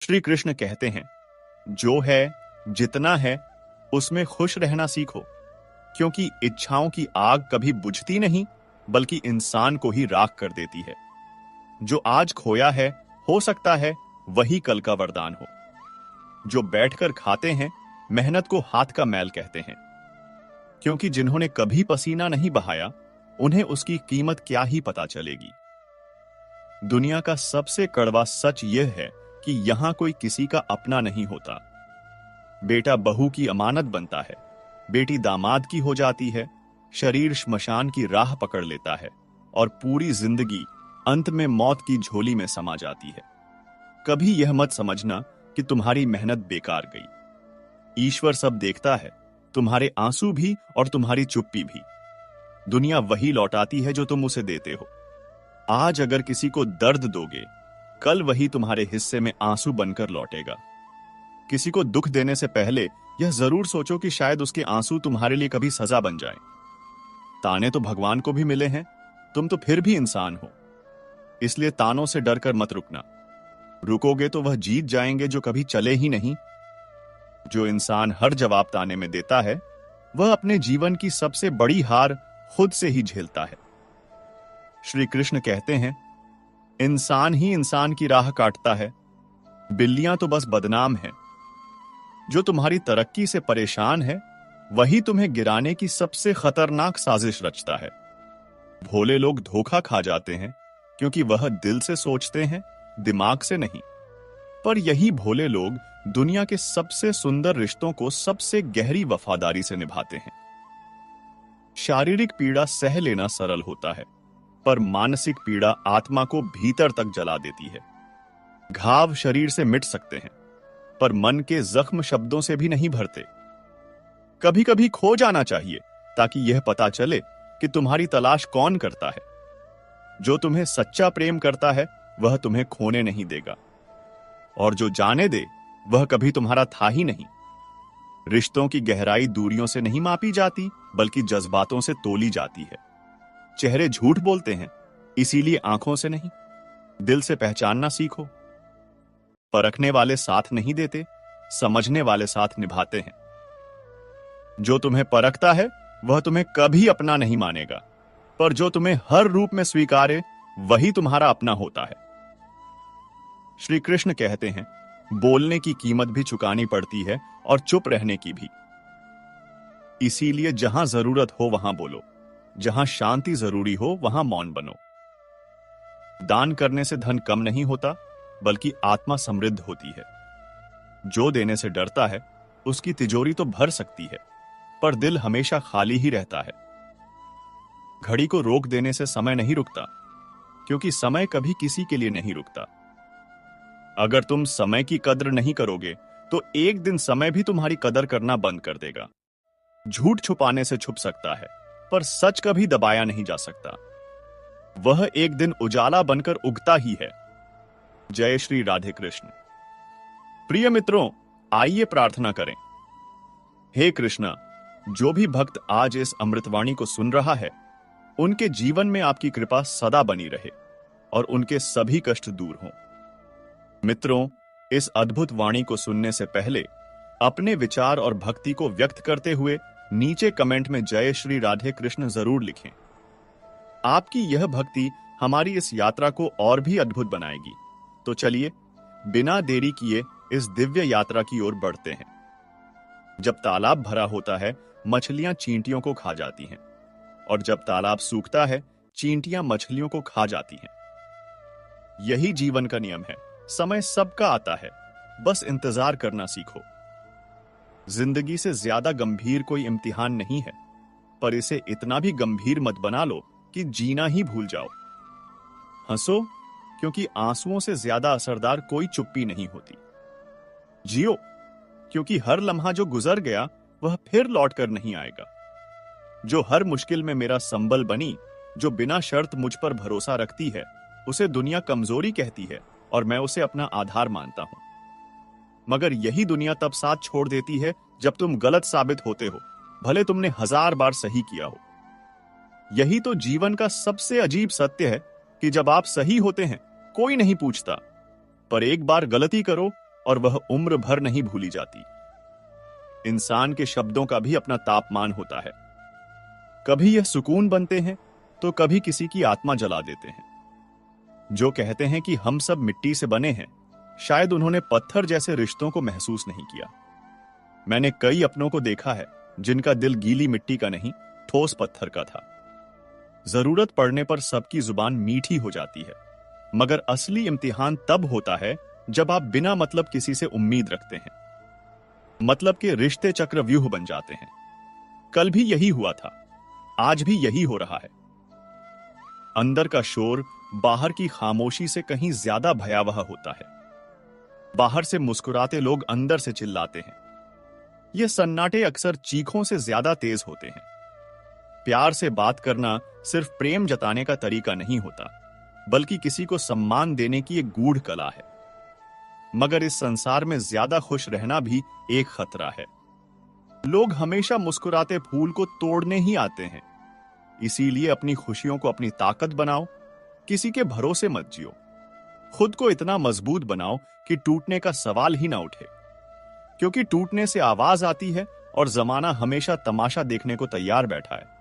श्री कृष्ण कहते हैं, जो है, जितना है, उसमें खुश रहना सीखो, क्योंकि इच्छाओं की आग कभी बुझती नहीं, बल्कि इंसान को ही राख कर देती है। जो आज खोया है, हो सकता है वही कल का वरदान हो। जो बैठकर खाते हैं, मेहनत को हाथ का मैल कहते हैं, क्योंकि जिन्होंने कभी पसीना नहीं बहाया, उन्हें उसकी कीमत क्या ही पता चलेगी। दुनिया का सबसे कड़वा सच यह है कि यहां कोई किसी का अपना नहीं होता। बेटा बहू की अमानत बनता है, बेटी दामाद की हो जाती है, शरीर श्मशान की राह पकड़ लेता है और पूरी जिंदगी अंत में मौत की झोली में समा जाती है। कभी यह मत समझना कि तुम्हारी मेहनत बेकार गई। ईश्वर सब देखता है, तुम्हारे आंसू भी और तुम्हारी चुप्पी भी। दुनिया वही लौटाती है जो तुम उसे देते हो। आज अगर किसी को दर्द दोगे, कल वही तुम्हारे हिस्से में आंसू बनकर लौटेगा। किसी को दुख देने से पहले यह जरूर सोचो कि शायद उसके आंसू तुम्हारे लिए कभी सजा बन जाए। ताने तो भगवान को भी मिले हैं, तुम तो फिर भी इंसान हो। इसलिए तानों से डरकर मत रुकना। रुकोगे तो वह जीत जाएंगे जो कभी चले ही नहीं। जो इंसान हर जवाब ताने में देता है, वह अपने जीवन की सबसे बड़ी हार खुद से ही झेलता है। श्री कृष्ण कहते हैं, इंसान ही इंसान की राह काटता है, बिल्लियां तो बस बदनाम हैं। जो तुम्हारी तरक्की से परेशान है, वही तुम्हें गिराने की सबसे खतरनाक साजिश रचता है। भोले लोग धोखा खा जाते हैं, क्योंकि वह दिल से सोचते हैं, दिमाग से नहीं। पर यही भोले लोग दुनिया के सबसे सुंदर रिश्तों को सबसे गहरी वफादारी से निभाते हैं। शारीरिक पीड़ा सह लेना सरल होता है, पर मानसिक पीड़ा आत्मा को भीतर तक जला देती है। घाव शरीर से मिट सकते हैं, पर मन के जख्म शब्दों से भी नहीं भरते। कभी कभी खो जाना चाहिए, ताकि यह पता चले कि तुम्हारी तलाश कौन करता है। जो तुम्हें सच्चा प्रेम करता है, वह तुम्हें खोने नहीं देगा, और जो जाने दे, वह कभी तुम्हारा था ही नहीं। रिश्तों की गहराई दूरियों से नहीं मापी जाती, बल्कि जज्बातों से तोली जाती है। चेहरे झूठ बोलते हैं, इसीलिए आंखों से नहीं, दिल से पहचानना सीखो। परखने वाले साथ नहीं देते, समझने वाले साथ निभाते हैं। जो तुम्हें परखता है, वह तुम्हें कभी अपना नहीं मानेगा, पर जो तुम्हें हर रूप में स्वीकारे, वही तुम्हारा अपना होता है। श्री कृष्ण कहते हैं, बोलने की कीमत भी चुकानी पड़ती है और चुप रहने की भी। इसीलिए जहां जरूरत हो वहां बोलो, जहां शांति जरूरी हो वहां मौन बनो। दान करने से धन कम नहीं होता, बल्कि आत्मा समृद्ध होती है। जो देने से डरता है, उसकी तिजोरी तो भर सकती है, पर दिल हमेशा खाली ही रहता है। घड़ी को रोक देने से समय नहीं रुकता, क्योंकि समय कभी किसी के लिए नहीं रुकता। अगर तुम समय की कद्र नहीं करोगे, तो एक दिन समय भी तुम्हारी कदर करना बंद कर देगा। झूठ छुपाने से छुप सकता है, पर सच कभी दबाया नहीं जा सकता। वह एक दिन उजाला बनकर उगता ही है। जय श्री राधे कृष्ण। प्रिय मित्रों, आइए प्रार्थना करें। हे कृष्णा, जो भी भक्त आज इस अमृतवाणी को सुन रहा है, उनके जीवन में आपकी कृपा सदा बनी रहे और उनके सभी कष्ट दूर हों। मित्रों, इस अद्भुत वाणी को सुनने से पहले अपने विचार और भक्ति को व्यक्त करते हुए नीचे कमेंट में जय श्री राधे कृष्ण जरूर लिखें। आपकी यह भक्ति हमारी इस यात्रा को और भी अद्भुत बनाएगी। तो चलिए, बिना देरी किए इस दिव्य यात्रा की ओर बढ़ते हैं। जब तालाब भरा होता है, मछलियां चींटियों को खा जाती हैं, और जब तालाब सूखता है, चींटियां मछलियों को खा जाती हैं। यही जीवन का नियम है। समय सबका आता है, बस इंतजार करना सीखो। जिंदगी से ज्यादा गंभीर कोई इम्तिहान नहीं है, पर इसे इतना भी गंभीर मत बना लो कि जीना ही भूल जाओ। हंसो, क्योंकि आंसुओं से ज्यादा असरदार कोई चुप्पी नहीं होती। जियो, क्योंकि हर लम्हा जो गुजर गया, वह फिर लौट कर नहीं आएगा। जो हर मुश्किल में मेरा संबल बनी, जो बिना शर्त मुझ पर भरोसा रखती है, उसे दुनिया कमजोरी कहती है और मैं उसे अपना आधार मानता हूं। मगर यही दुनिया तब साथ छोड़ देती है जब तुम गलत साबित होते हो, भले तुमने 1000 बार सही किया हो। यही तो जीवन का सबसे अजीब सत्य है कि जब आप सही होते हैं, कोई नहीं पूछता, पर एक बार गलती करो और वह उम्र भर नहीं भूली जाती। इंसान के शब्दों का भी अपना तापमान होता है। कभी यह सुकून बनते हैं तो कभी किसी की आत्मा जला देते हैं। जो कहते हैं कि हम सब मिट्टी से बने हैं, शायद उन्होंने पत्थर जैसे रिश्तों को महसूस नहीं किया। मैंने कई अपनों को देखा है जिनका दिल गीली मिट्टी का नहीं, ठोस पत्थर का था। जरूरत पड़ने पर सबकी जुबान मीठी हो जाती है, मगर असली इम्तिहान तब होता है जब आप बिना मतलब किसी से उम्मीद रखते हैं। मतलब के रिश्ते चक्रव्यूह बन जाते हैं। कल भी यही हुआ था, आज भी यही हो रहा है। अंदर का शोर बाहर की खामोशी से कहीं ज्यादा भयावह होता है। बाहर से मुस्कुराते लोग अंदर से चिल्लाते हैं। ये सन्नाटे अक्सर चीखों से ज्यादा तेज होते हैं। प्यार से बात करना सिर्फ प्रेम जताने का तरीका नहीं होता, बल्कि किसी को सम्मान देने की एक गूढ़ कला है। मगर इस संसार में ज्यादा खुश रहना भी एक खतरा है। लोग हमेशा मुस्कुराते फूल को तोड़ने ही आते हैं। इसीलिए अपनी खुशियों को अपनी ताकत बनाओ, किसी के भरोसे मत जियो। खुद को इतना मजबूत बनाओ कि टूटने का सवाल ही ना उठे, क्योंकि टूटने से आवाज आती है और जमाना हमेशा तमाशा देखने को तैयार बैठा है।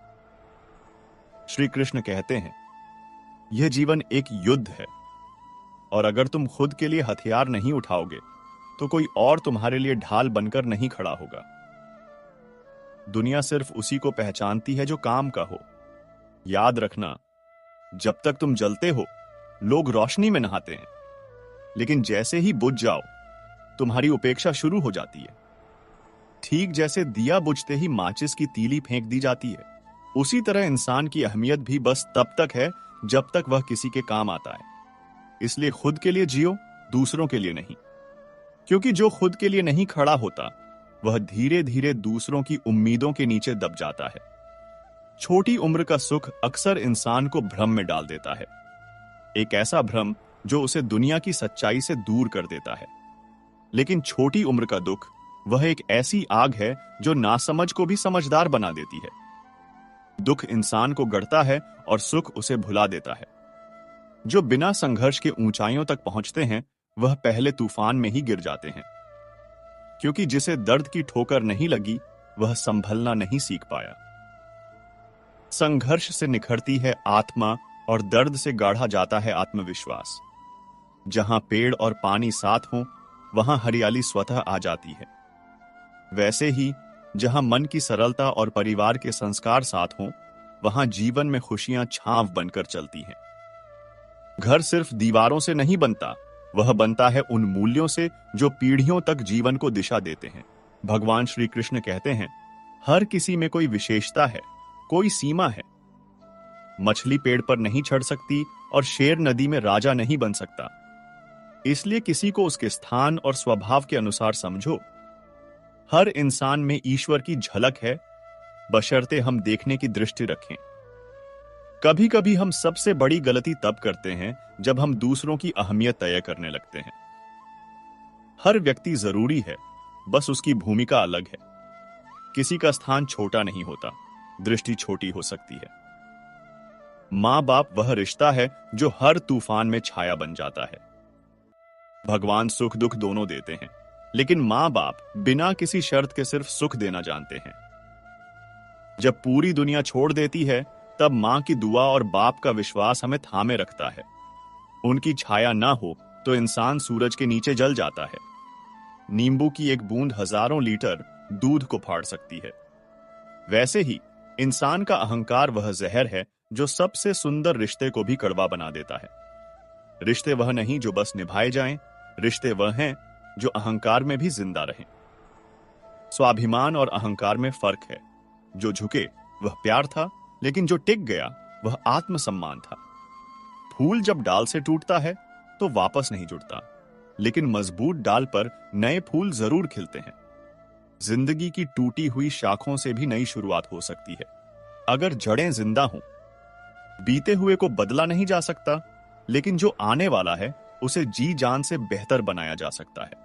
श्री कृष्ण कहते हैं, यह जीवन एक युद्ध है, और अगर तुम खुद के लिए हथियार नहीं उठाओगे तो कोई और तुम्हारे लिए ढाल बनकर नहीं खड़ा होगा। दुनिया सिर्फ उसी को पहचानती है जो काम का हो। याद रखना, जब तक तुम जलते हो लोग रोशनी में नहाते हैं, लेकिन जैसे ही बुझ जाओ तुम्हारी उपेक्षा शुरू हो जाती है। ठीक जैसे दिया बुझते ही माचिस की तीली फेंक दी जाती है, उसी तरह इंसान की अहमियत भी बस तब तक है जब तक वह किसी के काम आता है। इसलिए खुद के लिए जियो, दूसरों के लिए नहीं, क्योंकि जो खुद के लिए नहीं खड़ा होता वह धीरे धीरे दूसरों की उम्मीदों के नीचे दब जाता है। छोटी उम्र का सुख अक्सर इंसान को भ्रम में डाल देता है, एक ऐसा भ्रम जो उसे दुनिया की सच्चाई से दूर कर देता है। लेकिन छोटी उम्र का दुख वह एक ऐसी आग है जो नासमझ को भी समझदार बना देती है। दुख इंसान को गढ़ता है और सुख उसे भुला देता है। जो बिना संघर्ष के ऊंचाइयों तक पहुंचते हैं वह पहले तूफान में ही गिर जाते हैं, क्योंकि जिसे दर्द की ठोकर नहीं लगी वह संभलना नहीं सीख पाया। संघर्ष से निखरती है आत्मा और दर्द से गाढ़ा जाता है आत्मविश्वास। जहां पेड़ और पानी साथ हों वहां हरियाली स्वतः आ जाती है। वैसे ही जहां मन की सरलता और परिवार के संस्कार साथ हों वहां जीवन में खुशियां छांव बनकर चलती हैं। घर सिर्फ दीवारों से नहीं बनता, वह बनता है उन मूल्यों से जो पीढ़ियों तक जीवन को दिशा देते हैं। भगवान श्री कृष्ण कहते हैं, हर किसी में कोई विशेषता है, कोई सीमा है। मछली पेड़ पर नहीं चढ़ सकती और शेर नदी में राजा नहीं बन सकता। इसलिए किसी को उसके स्थान और स्वभाव के अनुसार समझो। हर इंसान में ईश्वर की झलक है, बशर्ते हम देखने की दृष्टि रखें। कभी कभी हम सबसे बड़ी गलती तब करते हैं जब हम दूसरों की अहमियत तय करने लगते हैं। हर व्यक्ति जरूरी है, बस उसकी भूमिका अलग है। किसी का स्थान छोटा नहीं होता, दृष्टि छोटी हो सकती है। मां बाप वह रिश्ता है जो हर तूफान में छाया बन जाता है। भगवान सुख दुख दोनों देते हैं, लेकिन मां बाप बिना किसी शर्त के सिर्फ सुख देना जानते हैं। जब पूरी दुनिया छोड़ देती है तब मां की दुआ और बाप का विश्वास हमें थामे रखता है। उनकी छाया ना हो तो इंसान सूरज के नीचे जल जाता है। नींबू की एक बूंद हजारों लीटर दूध को फाड़ सकती है। वैसे ही इंसान का अहंकार वह जहर है जो सबसे सुंदर रिश्ते को भी कड़वा बना देता है। रिश्ते वह नहीं जो बस निभाए जाएं, रिश्ते वह हैं जो अहंकार में भी जिंदा रहें। स्वाभिमान और अहंकार में फर्क है। जो झुके वह प्यार था, लेकिन जो टिक गया वह आत्मसम्मान था। फूल जब डाल से टूटता है तो वापस नहीं जुड़ता, लेकिन मजबूत डाल पर नए फूल जरूर खिलते हैं। जिंदगी की टूटी हुई शाखों से भी नई शुरुआत हो सकती है, अगर जड़ें जिंदा हों। बीते हुए को बदला नहीं जा सकता, लेकिन जो आने वाला है उसे जी जान से बेहतर बनाया जा सकता है।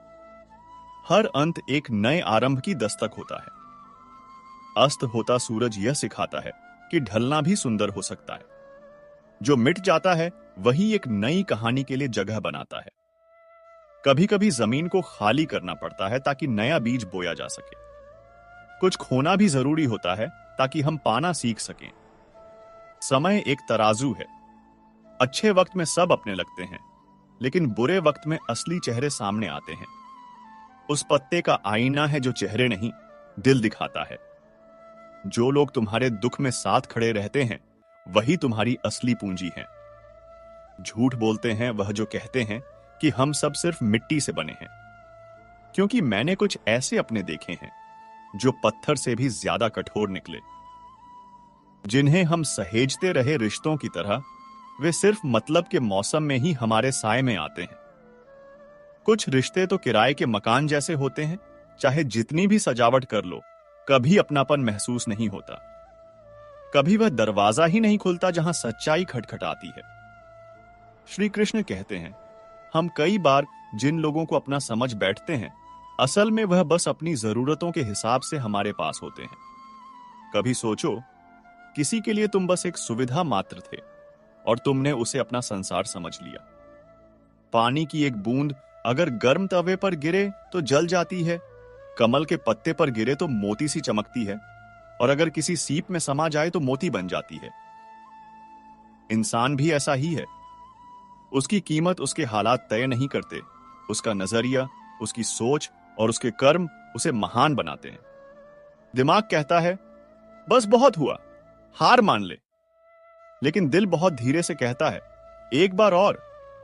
हर अंत एक नए आरंभ की दस्तक होता है। अस्त होता सूरज यह सिखाता है कि ढलना भी सुंदर हो सकता है। जो मिट जाता है वही एक नई कहानी के लिए जगह बनाता है। कभी कभी जमीन को खाली करना पड़ता है ताकि नया बीज बोया जा सके। कुछ खोना भी जरूरी होता है ताकि हम पाना सीख सकें। समय एक तराजू है। अच्छे वक्त में सब अपने लगते हैं, लेकिन बुरे वक्त में असली चेहरे सामने आते हैं। उस पत्ते का आईना है जो चेहरे नहीं, दिल दिखाता है। जो लोग तुम्हारे दुख में साथ खड़े रहते हैं, वही तुम्हारी असली पूंजी है। झूठ बोलते हैं वह जो कहते हैं कि हम सब सिर्फ मिट्टी से बने हैं, क्योंकि मैंने कुछ ऐसे अपने देखे हैं जो पत्थर से भी ज्यादा कठोर निकले। जिन्हें हम सहेजते रहे रिश्तों की तरह, वे सिर्फ मतलब के मौसम में ही हमारे साए में आते हैं। कुछ रिश्ते तो किराए के मकान जैसे होते हैं, चाहे जितनी भी सजावट कर लो, कभी अपनापन महसूस नहीं होता। कभी वह दरवाजा ही नहीं खुलता जहां सच्चाई खटखटाती है। श्री कृष्ण कहते हैं, हम कई बार जिन लोगों को अपना समझ बैठते हैं, असल में वह बस अपनी जरूरतों के हिसाब से हमारे पास होते हैं। कभी सोचो, किसी के लिए तुम बस एक सुविधा मात्र थे और तुमने उसे अपना संसार समझ लिया। पानी की एक बूंद अगर गर्म तवे पर गिरे तो जल जाती है, कमल के पत्ते पर गिरे तो मोती सी चमकती है, और अगर किसी सीप में समा जाए तो मोती बन जाती है। इंसान भी ऐसा ही है। उसकी कीमत उसके हालात तय नहीं करते, उसका नजरिया, उसकी सोच और उसके कर्म उसे महान बनाते हैं। दिमाग कहता है, बस बहुत हुआ, हार मान ले। लेकिन दिल बहुत धीरे से कहता है, एक बार और,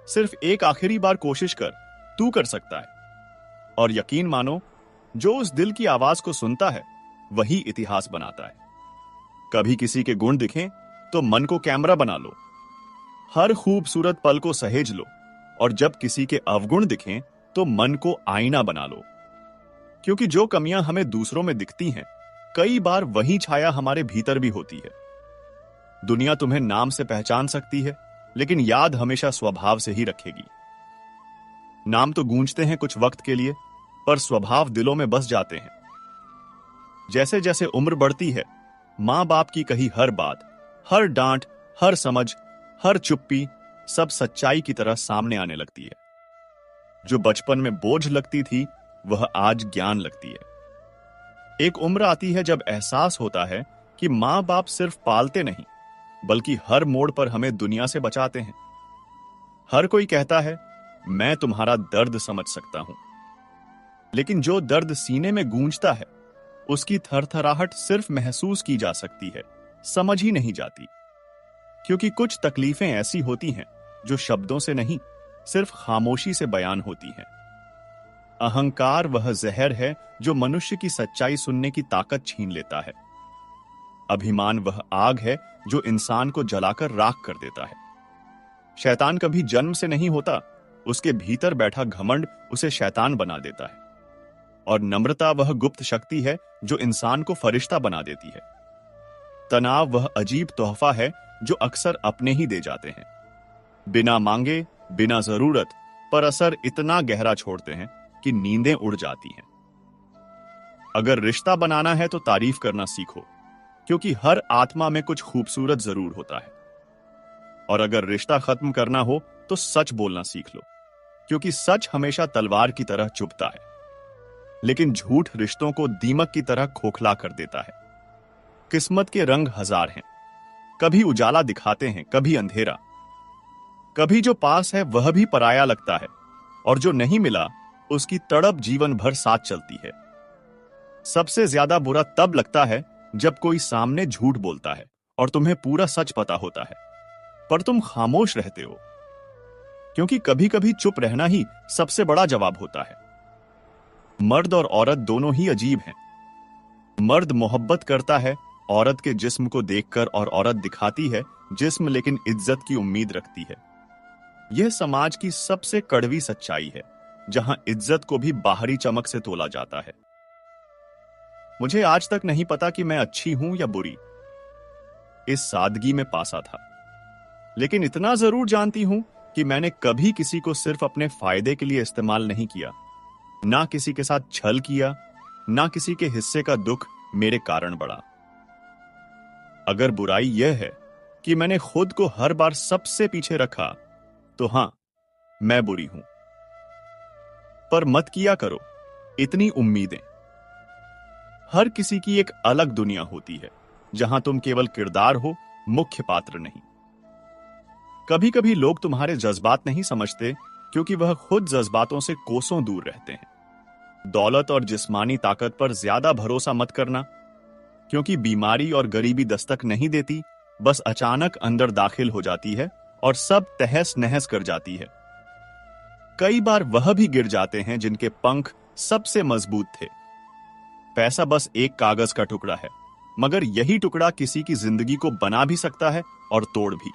सिर्फ एक आखिरी बार कोशिश कर, तू कर सकता है। और यकीन मानो, जो उस दिल की आवाज को सुनता है, वही इतिहास बनाता है। कभी किसी के गुण दिखें तो मन को कैमरा बना लो, हर खूबसूरत पल को सहेज लो, और जब किसी के अवगुण दिखें तो मन को आईना बना लो। क्योंकि जो कमियां हमें दूसरों में दिखती हैं, कई बार वही छाया हमारे भीतर भी होती है। दुनिया तुम्हें नाम से पहचान सकती है, लेकिन याद हमेशा स्वभाव से ही रखेगी। नाम तो गूंजते हैं कुछ वक्त के लिए, पर स्वभाव दिलों में बस जाते हैं। जैसे जैसे उम्र बढ़ती है, मां बाप की कही हर बात, हर डांट, हर समझ, हर चुप्पी सब सच्चाई की तरह सामने आने लगती है। जो बचपन में बोझ लगती थी, वह आज ज्ञान लगती है। एक उम्र आती है जब एहसास होता है कि मां बाप सिर्फ पालते नहीं, बल्कि हर मोड़ पर हमें दुनिया से बचाते हैं। हर कोई कहता है, मैं तुम्हारा दर्द समझ सकता हूं, लेकिन जो दर्द सीने में गूंजता है, उसकी थरथराहट सिर्फ महसूस की जा सकती है, समझ ही नहीं जाती। क्योंकि कुछ तकलीफें ऐसी होती हैं जो शब्दों से नहीं, सिर्फ खामोशी से बयान होती हैं। अहंकार वह जहर है जो मनुष्य की सच्चाई सुनने की ताकत छीन लेता है। अभिमान वह आग है जो इंसान को जलाकर राख कर देता है। शैतान कभी जन्म से नहीं होता, उसके भीतर बैठा घमंड उसे शैतान बना देता है। और नम्रता वह गुप्त शक्ति है जो इंसान को फरिश्ता बना देती है। तनाव वह अजीब तोहफा है जो अक्सर अपने ही दे जाते हैं, बिना मांगे, बिना जरूरत, पर असर इतना गहरा छोड़ते हैं कि नींदें उड़ जाती हैं। अगर रिश्ता बनाना है तो तारीफ करना सीखो, क्योंकि हर आत्मा में कुछ खूबसूरत जरूर होता है। और अगर रिश्ता खत्म करना हो तो सच बोलना सीख लो, क्योंकि सच हमेशा तलवार की तरह चुभता है, लेकिन झूठ रिश्तों को दीमक की तरह खोखला कर देता है। किस्मत के रंग हजार हैं, कभी उजाला दिखाते हैं, कभी अंधेरा। कभी जो पास है वह भी पराया लगता है, और जो नहीं मिला उसकी तड़प जीवन भर साथ चलती है। सबसे ज्यादा बुरा तब लगता है जब कोई सामने झूठ बोलता है और तुम्हें पूरा सच पता होता है, पर तुम खामोश रहते हो। क्योंकि कभी कभी चुप रहना ही सबसे बड़ा जवाब होता है। मर्द और औरत दोनों ही अजीब हैं। मर्द मोहब्बत करता है औरत के जिस्म को देखकर, और औरत दिखाती है जिस्म लेकिन इज्जत की उम्मीद रखती है। यह समाज की सबसे कड़वी सच्चाई है, जहां इज्जत को भी बाहरी चमक से तोला जाता है। मुझे आज तक नहीं पता कि मैं अच्छी हूं या बुरी, इस सादगी में पासा था। लेकिन इतना जरूर जानती हूं कि मैंने कभी किसी को सिर्फ अपने फायदे के लिए इस्तेमाल नहीं किया, ना किसी के साथ छल किया, ना किसी के हिस्से का दुख मेरे कारण बढ़ा। अगर बुराई यह है कि मैंने खुद को हर बार सबसे पीछे रखा, तो हां, मैं बुरी हूं। पर मत किया करो इतनी उम्मीदें। हर किसी की एक अलग दुनिया होती है जहां तुम केवल किरदार हो, मुख्य पात्र नहीं। कभी कभी लोग तुम्हारे जज्बात नहीं समझते क्योंकि वह खुद जज्बातों से कोसों दूर रहते हैं। दौलत और जिस्मानी ताकत पर ज्यादा भरोसा मत करना, क्योंकि बीमारी और गरीबी दस्तक नहीं देती, बस अचानक अंदर दाखिल हो जाती है और सब तहस नहस कर जाती है। कई बार वह भी गिर जाते हैं जिनके पंख सबसे मजबूत थे। पैसा बस एक कागज का टुकड़ा है, मगर यही टुकड़ा किसी की जिंदगी को बना भी सकता है और तोड़ भी।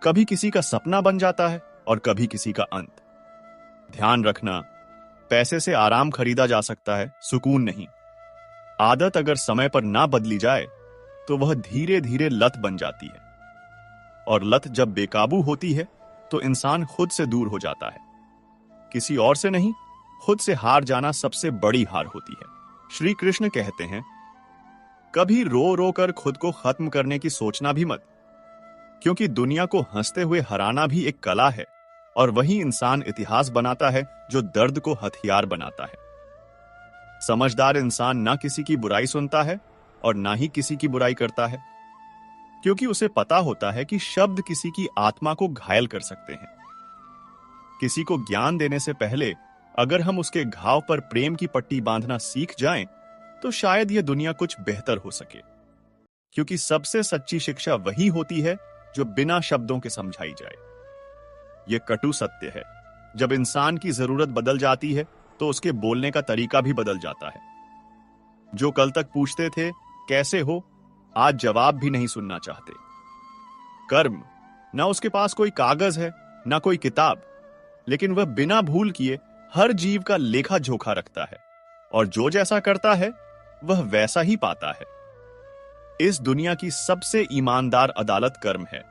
कभी किसी का सपना बन जाता है और कभी किसी का अंत। ध्यान रखना, पैसे से आराम खरीदा जा सकता है, सुकून नहीं। आदत अगर समय पर ना बदली जाए तो वह धीरे धीरे लत बन जाती है, और लत जब बेकाबू होती है तो इंसान खुद से दूर हो जाता है। किसी और से नहीं, खुद से हार जाना सबसे बड़ी हार होती है। श्री कृष्ण कहते हैं, कभी रो रो कर खुद को खत्म करने की सोचना भी मत, क्योंकि दुनिया को हंसते हुए हराना भी एक कला है, और वही इंसान इतिहास बनाता है जो दर्द को हथियार बनाता है। समझदार इंसान ना किसी की बुराई सुनता है और ना ही किसी की बुराई करता है, क्योंकि उसे पता होता है कि शब्द किसी की आत्मा को घायल कर सकते हैं। किसी को ज्ञान देने से पहले अगर हम उसके घाव पर प्रेम की पट्टी बांधना सीख जाएं, तो शायद यह दुनिया कुछ बेहतर हो सके। क्योंकि सबसे सच्ची शिक्षा वही होती है जो बिना शब्दों के समझाई जाए। यह कटु सत्य है, जब इंसान की जरूरत बदल जाती है तो उसके बोलने का तरीका भी बदल जाता है। जो कल तक पूछते थे कैसे हो, आज जवाब भी नहीं सुनना चाहते। कर्म, ना उसके पास कोई कागज है ना कोई किताब, लेकिन वह बिना भूल किए हर जीव का लेखा जोखा रखता है, और जो जैसा करता है वह वैसा ही पाता है। इस दुनिया की सबसे ईमानदार अदालत कर्म है।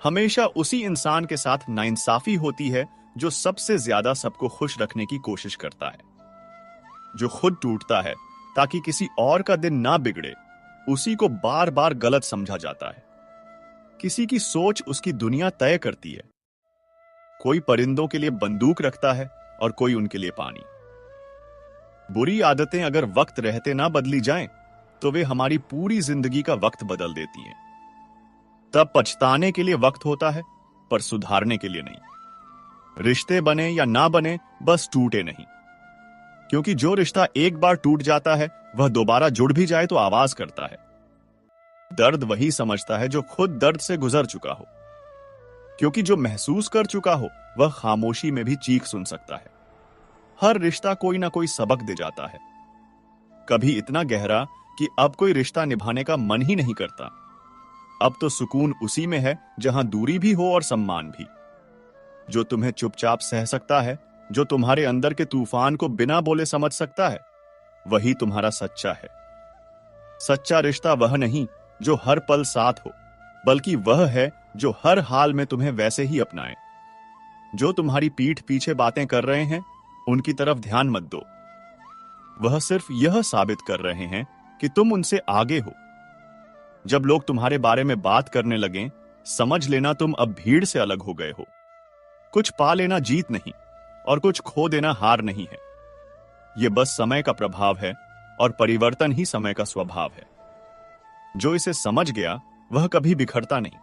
हमेशा उसी इंसान के साथ नाइंसाफी होती है जो सबसे ज्यादा सबको खुश रखने की कोशिश करता है। जो खुद टूटता है ताकि किसी और का दिन ना बिगड़े, उसी को बार बार गलत समझा जाता है। किसी की सोच उसकी दुनिया तय करती है। कोई परिंदों के लिए बंदूक रखता है और कोई उनके लिए पानी। बुरी आदतें अगर वक्त रहते ना बदली जाएं, तो वे हमारी पूरी जिंदगी का वक्त बदल देती हैं। तब पछताने के लिए वक्त होता है, पर सुधारने के लिए नहीं। रिश्ते बने या ना बने, बस टूटे नहीं। क्योंकि जो रिश्ता एक बार टूट जाता है, वह दोबारा जुड़ भी जाए तो आवाज करता है। दर्द वही समझता है जो खुद दर्द से गुजर चुका हो, क्योंकि जो महसूस कर चुका हो वह खामोशी में भी चीख सुन सकता है। हर रिश्ता कोई ना कोई सबक दे जाता है, कभी इतना गहरा कि अब कोई रिश्ता निभाने का मन ही नहीं करता। अब तो सुकून उसी में है जहां दूरी भी हो और सम्मान भी। जो तुम्हें चुपचाप सह सकता है, जो तुम्हारे अंदर के तूफान को बिना बोले समझ सकता है, वही तुम्हारा सच्चा है। सच्चा रिश्ता वह नहीं जो हर पल साथ हो, बल्कि वह है जो हर हाल में तुम्हें वैसे ही अपनाए। जो तुम्हारी पीठ पीछे बातें कर रहे हैं, उनकी तरफ ध्यान मत दो। वह सिर्फ यह साबित कर रहे हैं कि तुम उनसे आगे हो। जब लोग तुम्हारे बारे में बात करने लगें, समझ लेना तुम अब भीड़ से अलग हो गए हो। कुछ पा लेना जीत नहीं, और कुछ खो देना हार नहीं है। यह बस समय का प्रभाव है, और परिवर्तन ही समय का स्वभाव है। जो इसे समझ गया वह कभी बिखरता नहीं।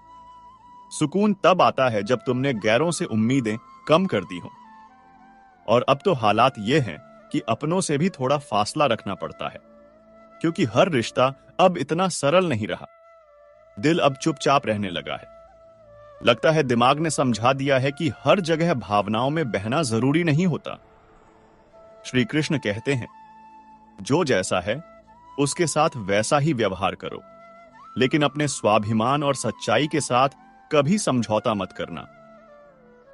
सुकून तब आता है जब तुमने गैरों से उम्मीदें कम कर दी हो। और अब तो हालात ये हैं कि अपनों से भी थोड़ा फासला रखना पड़ता है, क्योंकि हर रिश्ता अब इतना सरल नहीं रहा। दिल अब चुपचाप रहने लगा है। लगता है दिमाग ने समझा दिया है कि हर जगह भावनाओं में बहना जरूरी नहीं होता। श्री कृष्ण कहते हैं, जो जैसा है उसके साथ वैसा ही व्यवहार करो, लेकिन अपने स्वाभिमान और सच्चाई के साथ कभी समझौता मत करना।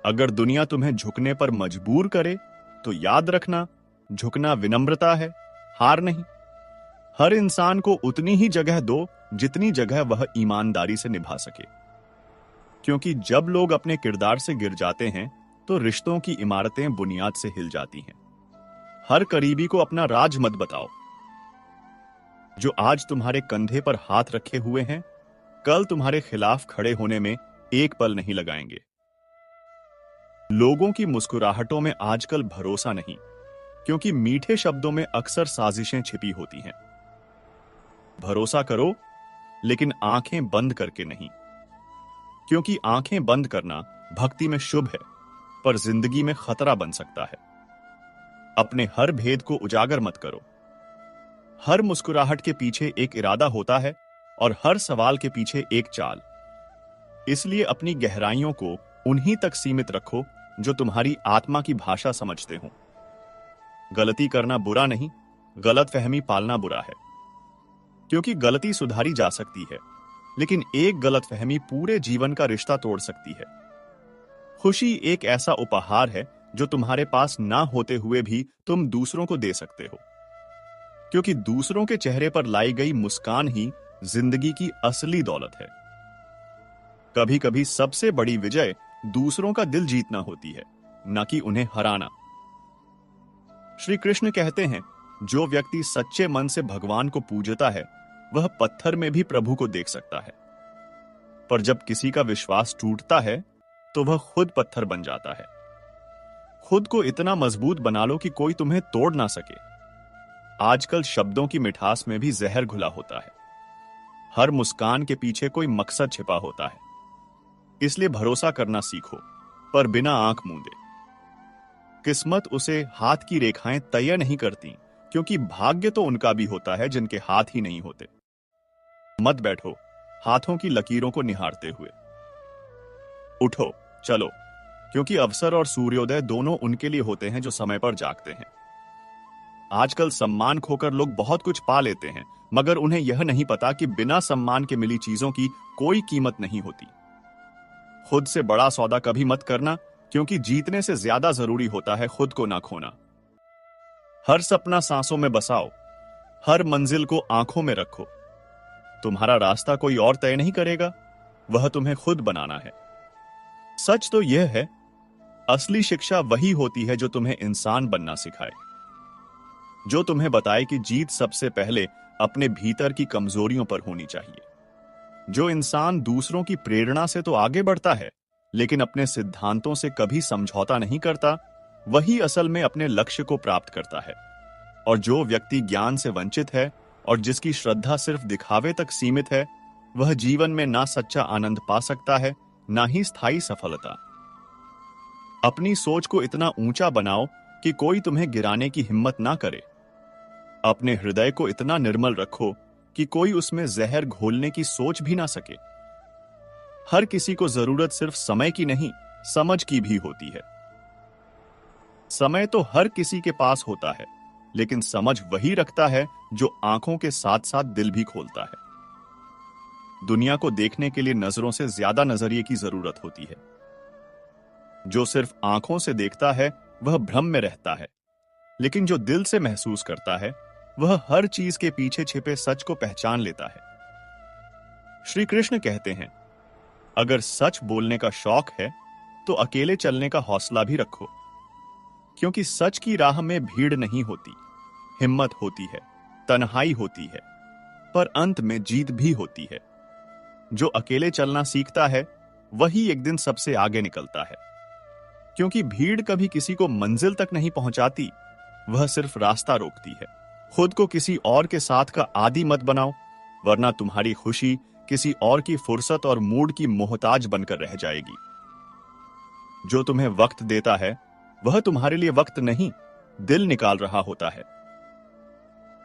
अगर दुनिया तुम्हें झुकने पर मजबूर करे, तो याद रखना, झुकना विनम्रता है, हार नहीं। हर इंसान को उतनी ही जगह दो जितनी जगह वह ईमानदारी से निभा सके। क्योंकि जब लोग अपने किरदार से गिर जाते हैं, तो रिश्तों की इमारतें बुनियाद से हिल जाती हैं। हर करीबी को अपना राज मत बताओ। जो आज तुम्हारे कंधे पर हाथ रखे हुए हैं, कल तुम्हारे खिलाफ खड़े होने में एक पल नहीं लगाएंगे। लोगों की मुस्कुराहटों में आजकल भरोसा नहीं, क्योंकि मीठे शब्दों में अक्सर साजिशें छिपी होती हैं। भरोसा करो, लेकिन आंखें बंद करके नहीं, क्योंकि आंखें बंद करना भक्ति में शुभ है, पर जिंदगी में खतरा बन सकता है। अपने हर भेद को उजागर मत करो। हर मुस्कुराहट के पीछे एक इरादा होता है और हर सवाल के पीछे एक चाल। इसलिए अपनी गहराइयों को उन्हीं तक सीमित रखो जो तुम्हारी आत्मा की भाषा समझते हो। गलती करना बुरा नहीं, गलतफहमी पालना बुरा है, क्योंकि गलती सुधारी जा सकती है, लेकिन एक गलतफहमी पूरे जीवन का रिश्ता तोड़ सकती है। खुशी एक ऐसा उपहार है जो तुम्हारे पास ना होते हुए भी तुम दूसरों को दे सकते हो, क्योंकि दूसरों के चेहरे पर लाई गई मुस्कान ही जिंदगी की असली दौलत है। कभी कभी सबसे बड़ी विजय दूसरों का दिल जीतना होती है, न कि उन्हें हराना। श्री कृष्ण कहते हैं, जो व्यक्ति सच्चे मन से भगवान को पूजता है वह पत्थर में भी प्रभु को देख सकता है। पर जब किसी का विश्वास टूटता है तो वह खुद पत्थर बन जाता है। खुद को इतना मजबूत बना लो कि कोई तुम्हें तोड़ ना सके। आजकल शब्दों की मिठास में भी जहर घुला होता है। हर मुस्कान के पीछे कोई मकसद छिपा होता है। इसलिए भरोसा करना सीखो, पर बिना आंख मूंदे। किस्मत उसे हाथ की रेखाएं तय नहीं करती, क्योंकि भाग्य तो उनका भी होता है जिनके हाथ ही नहीं होते। मत बैठो हाथों की लकीरों को निहारते हुए। उठो, चलो, क्योंकि अवसर और सूर्योदय दोनों उनके लिए होते हैं जो समय पर जागते हैं। आजकल सम्मान खोकर लोग बहुत कुछ पा लेते हैं, मगर उन्हें यह नहीं पता कि बिना सम्मान के मिली चीजों की कोई कीमत नहीं होती। खुद से बड़ा सौदा कभी मत करना, क्योंकि जीतने से ज्यादा जरूरी होता है खुद को ना खोना। हर सपना सांसों में बसाओ, हर मंजिल को आंखों में रखो। तुम्हारा रास्ता कोई और तय नहीं करेगा, वह तुम्हें खुद बनाना है। सच तो यह है, असली शिक्षा वही होती है जो तुम्हें इंसान बनना सिखाए, जो तुम्हें बताए कि जीत सबसे पहले अपने भीतर की कमजोरियों पर होनी चाहिए। जो इंसान दूसरों की प्रेरणा से तो आगे बढ़ता है, लेकिन अपने सिद्धांतों से कभी समझौता नहीं करता, वही असल में अपने लक्ष्य को प्राप्त करता है। और जो व्यक्ति ज्ञान से वंचित है और जिसकी श्रद्धा सिर्फ दिखावे तक सीमित है, वह जीवन में ना सच्चा आनंद पा सकता है, ना ही स्थायी सफलता। अपनी सोच को इतना ऊंचा बनाओ कि कोई तुम्हें गिराने की हिम्मत ना करे। अपने हृदय को इतना निर्मल रखो कि कोई उसमें जहर घोलने की सोच भी ना सके। हर किसी को जरूरत सिर्फ समय की नहीं, समझ की भी होती है। समय तो हर किसी के पास होता है, लेकिन समझ वही रखता है जो आंखों के साथ साथ दिल भी खोलता है। दुनिया को देखने के लिए नजरों से ज्यादा नजरिए की जरूरत होती है। जो सिर्फ आंखों से देखता है वह भ्रम में रहता है, लेकिन जो दिल से महसूस करता है वह हर चीज के पीछे छिपे सच को पहचान लेता है। श्री कृष्ण कहते हैं, अगर सच बोलने का शौक है तो अकेले चलने का हौसला भी रखो, क्योंकि सच की राह में भीड़ नहीं होती, हिम्मत होती है, तन्हाई होती है, पर अंत में जीत भी होती है। जो अकेले चलना सीखता है वही एक दिन सबसे आगे निकलता है, क्योंकि भीड़ कभी किसी को मंजिल तक नहीं पहुंचाती, वह सिर्फ रास्ता रोकती है। खुद को किसी और के साथ का आदी मत बनाओ, वरना तुम्हारी खुशी किसी और की फुर्सत और मूड की मोहताज बनकर रह जाएगी। जो तुम्हें वक्त देता है वह तुम्हारे लिए वक्त नहीं, दिल निकाल रहा होता है।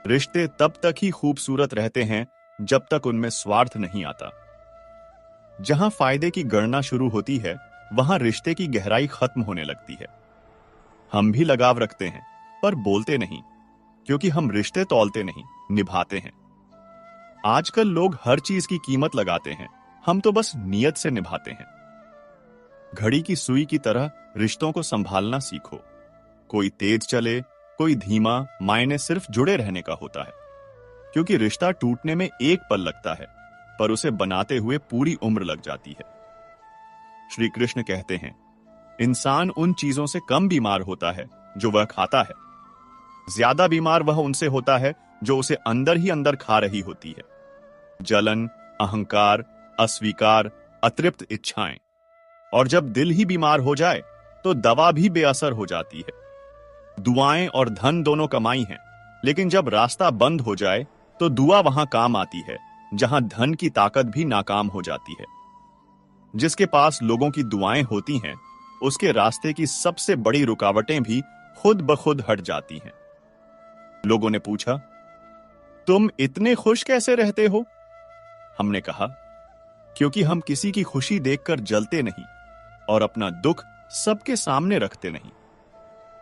रिश्ते तब तक ही खूबसूरत रहते हैं जब तक उनमें स्वार्थ नहीं आता। जहां फायदे की गणना शुरू होती है, वहां रिश्ते की गहराई खत्म होने लगती है। हम भी लगाव रखते हैं, पर बोलते नहीं, क्योंकि हम रिश्ते तौलते नहीं, निभाते हैं। आजकल लोग हर चीज की कीमत लगाते हैं, हम तो बस नियत से निभाते हैं। घड़ी की सुई की तरह रिश्तों को संभालना सीखो। कोई तेज चले, कोई धीमा, मायने सिर्फ जुड़े रहने का होता है, क्योंकि रिश्ता टूटने में एक पल लगता है, पर उसे बनाते हुए पूरी उम्र लग जाती है। श्री कृष्ण कहते हैं, इंसान उन चीजों से कम बीमार होता है जो वह खाता है, ज्यादा बीमार वह उनसे होता है जो उसे अंदर ही अंदर खा रही होती है। जलन, अहंकार, अस्वीकार, अतृप्त इच्छाएं। और जब दिल ही बीमार हो जाए तो दवा भी बेअसर हो जाती है। दुआएं और धन दोनों कमाई हैं, लेकिन जब रास्ता बंद हो जाए तो दुआ वहां काम आती है जहां धन की ताकत भी नाकाम हो जाती है। जिसके पास लोगों की दुआएं होती हैं, उसके रास्ते की सबसे बड़ी रुकावटें भी खुद ब खुद हट जाती हैं। लोगों ने पूछा, तुम इतने खुश कैसे रहते हो? हमने कहा, क्योंकि हम किसी की खुशी देखकर जलते नहीं और अपना दुख सबके सामने रखते नहीं।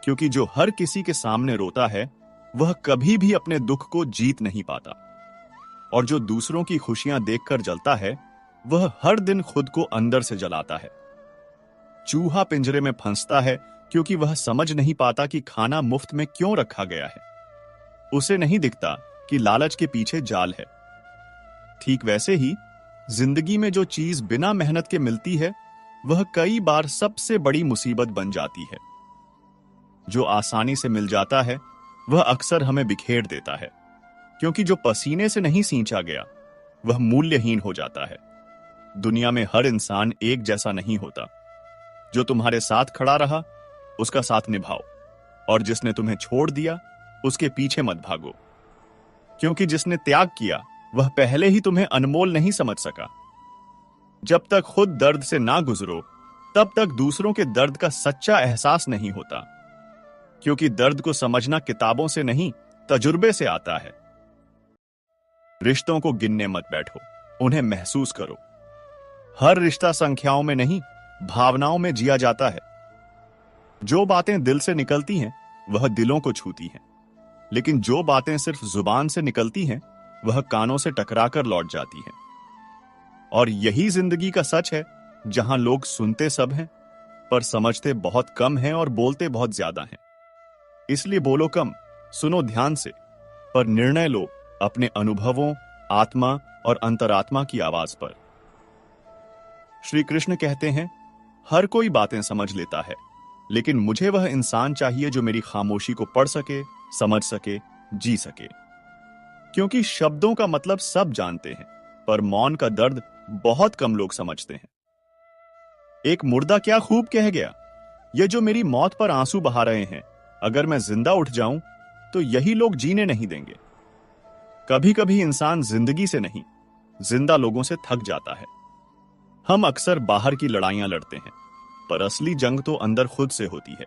क्योंकि जो हर किसी के सामने रोता है वह कभी भी अपने दुख को जीत नहीं पाता, और जो दूसरों की खुशियां देखकर जलता है वह हर दिन खुद को अंदर से जलाता है। चूहा पिंजरे में फंसता है क्योंकि वह समझ नहीं पाता कि खाना मुफ्त में क्यों रखा गया है। उसे नहीं दिखता कि लालच के पीछे जाल है। ठीक वैसे ही जिंदगी में जो चीज बिना मेहनत के मिलती है वह कई बार सबसे बड़ी मुसीबत बन जाती है। जो आसानी से मिल जाता है वह अक्सर हमें बिखेर देता है, क्योंकि जो पसीने से नहीं सींचा गया वह मूल्यहीन हो जाता है। दुनिया में हर इंसान एक जैसा नहीं होता। जो तुम्हारे साथ खड़ा रहा उसका साथ निभाओ, और जिसने तुम्हें छोड़ दिया उसके पीछे मत भागो, क्योंकि जिसने त्याग किया वह पहले ही तुम्हें अनमोल नहीं समझ सका। जब तक खुद दर्द से ना गुजरो तब तक दूसरों के दर्द का सच्चा एहसास नहीं होता, क्योंकि दर्द को समझना किताबों से नहीं तजुर्बे से आता है। रिश्तों को गिनने मत बैठो, उन्हें महसूस करो। हर रिश्ता संख्याओं में नहीं, भावनाओं में जिया जाता है। जो बातें दिल से निकलती हैं वह दिलों को छूती हैं, लेकिन जो बातें सिर्फ जुबान से निकलती हैं वह कानों से टकराकर लौट जाती हैं। और यही जिंदगी का सच है, जहां लोग सुनते सब हैं पर समझते बहुत कम हैं और बोलते बहुत ज्यादा हैं। इसलिए बोलो कम, सुनो ध्यान से, पर निर्णय लो अपने अनुभवों, आत्मा और अंतरात्मा की आवाज पर। श्री कृष्ण कहते हैं, हर कोई बातें समझ लेता है, लेकिन मुझे वह इंसान चाहिए जो मेरी खामोशी को पढ़ सके, समझ सके, जी सके। क्योंकि शब्दों का मतलब सब जानते हैं, पर मौन का दर्द बहुत कम लोग समझते हैं। एक मुर्दा क्या खूब कह गया, ये जो मेरी मौत पर आंसू बहा रहे हैं, अगर मैं जिंदा उठ जाऊं तो यही लोग जीने नहीं देंगे। कभी कभी इंसान जिंदगी से नहीं, जिंदा लोगों से थक जाता है। हम अक्सर बाहर की लड़ाइयां लड़ते हैं, पर असली जंग तो अंदर खुद से होती है।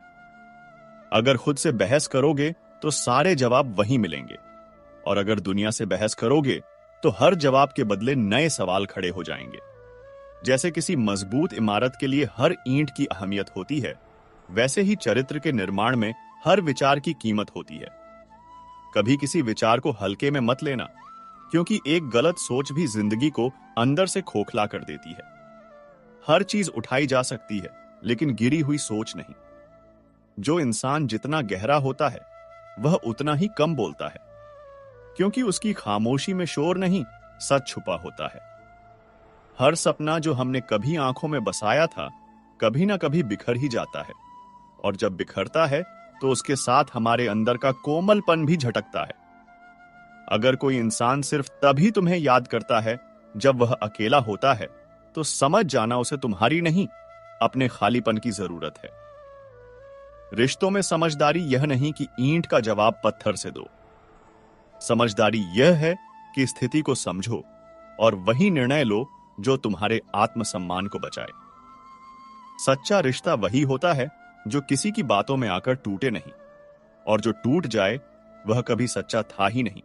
अगर खुद से बहस करोगे तो सारे जवाब वहीं मिलेंगे, और अगर दुनिया से बहस करोगे तो हर जवाब के बदले नए सवाल खड़े हो जाएंगे। जैसे किसी मजबूत इमारत के लिए हर ईंट की अहमियत होती है, वैसे ही चरित्र के निर्माण में हर विचार की कीमत होती है। कभी किसी विचार को हल्के में मत लेना, क्योंकि एक गलत सोच भी जिंदगी को अंदर से खोखला कर देती है। हर चीज उठाई जा सकती है, लेकिन गिरी हुई सोच नहीं। जो इंसान जितना गहरा होता है वह उतना ही कम बोलता है, क्योंकि उसकी खामोशी में शोर नहीं, सच छुपा होता है। हर सपना जो हमने कभी आंखों में बसाया था कभी ना कभी बिखर ही जाता है, और जब बिखरता है तो उसके साथ हमारे अंदर का कोमलपन भी झटकता है। अगर कोई इंसान सिर्फ तभी तुम्हें याद करता है जब वह अकेला होता है, तो समझ जाना उसे तुम्हारी नहीं, अपने खालीपन की जरूरत है। रिश्तों में समझदारी यह नहीं कि ईंट का जवाब पत्थर से दो। समझदारी यह है कि स्थिति को समझो और वही निर्णय लो जो तुम्हारे आत्मसम्मान को बचाए। सच्चा रिश्ता वही होता है जो किसी की बातों में आकर टूटे नहीं, और जो टूट जाए वह कभी सच्चा था ही नहीं।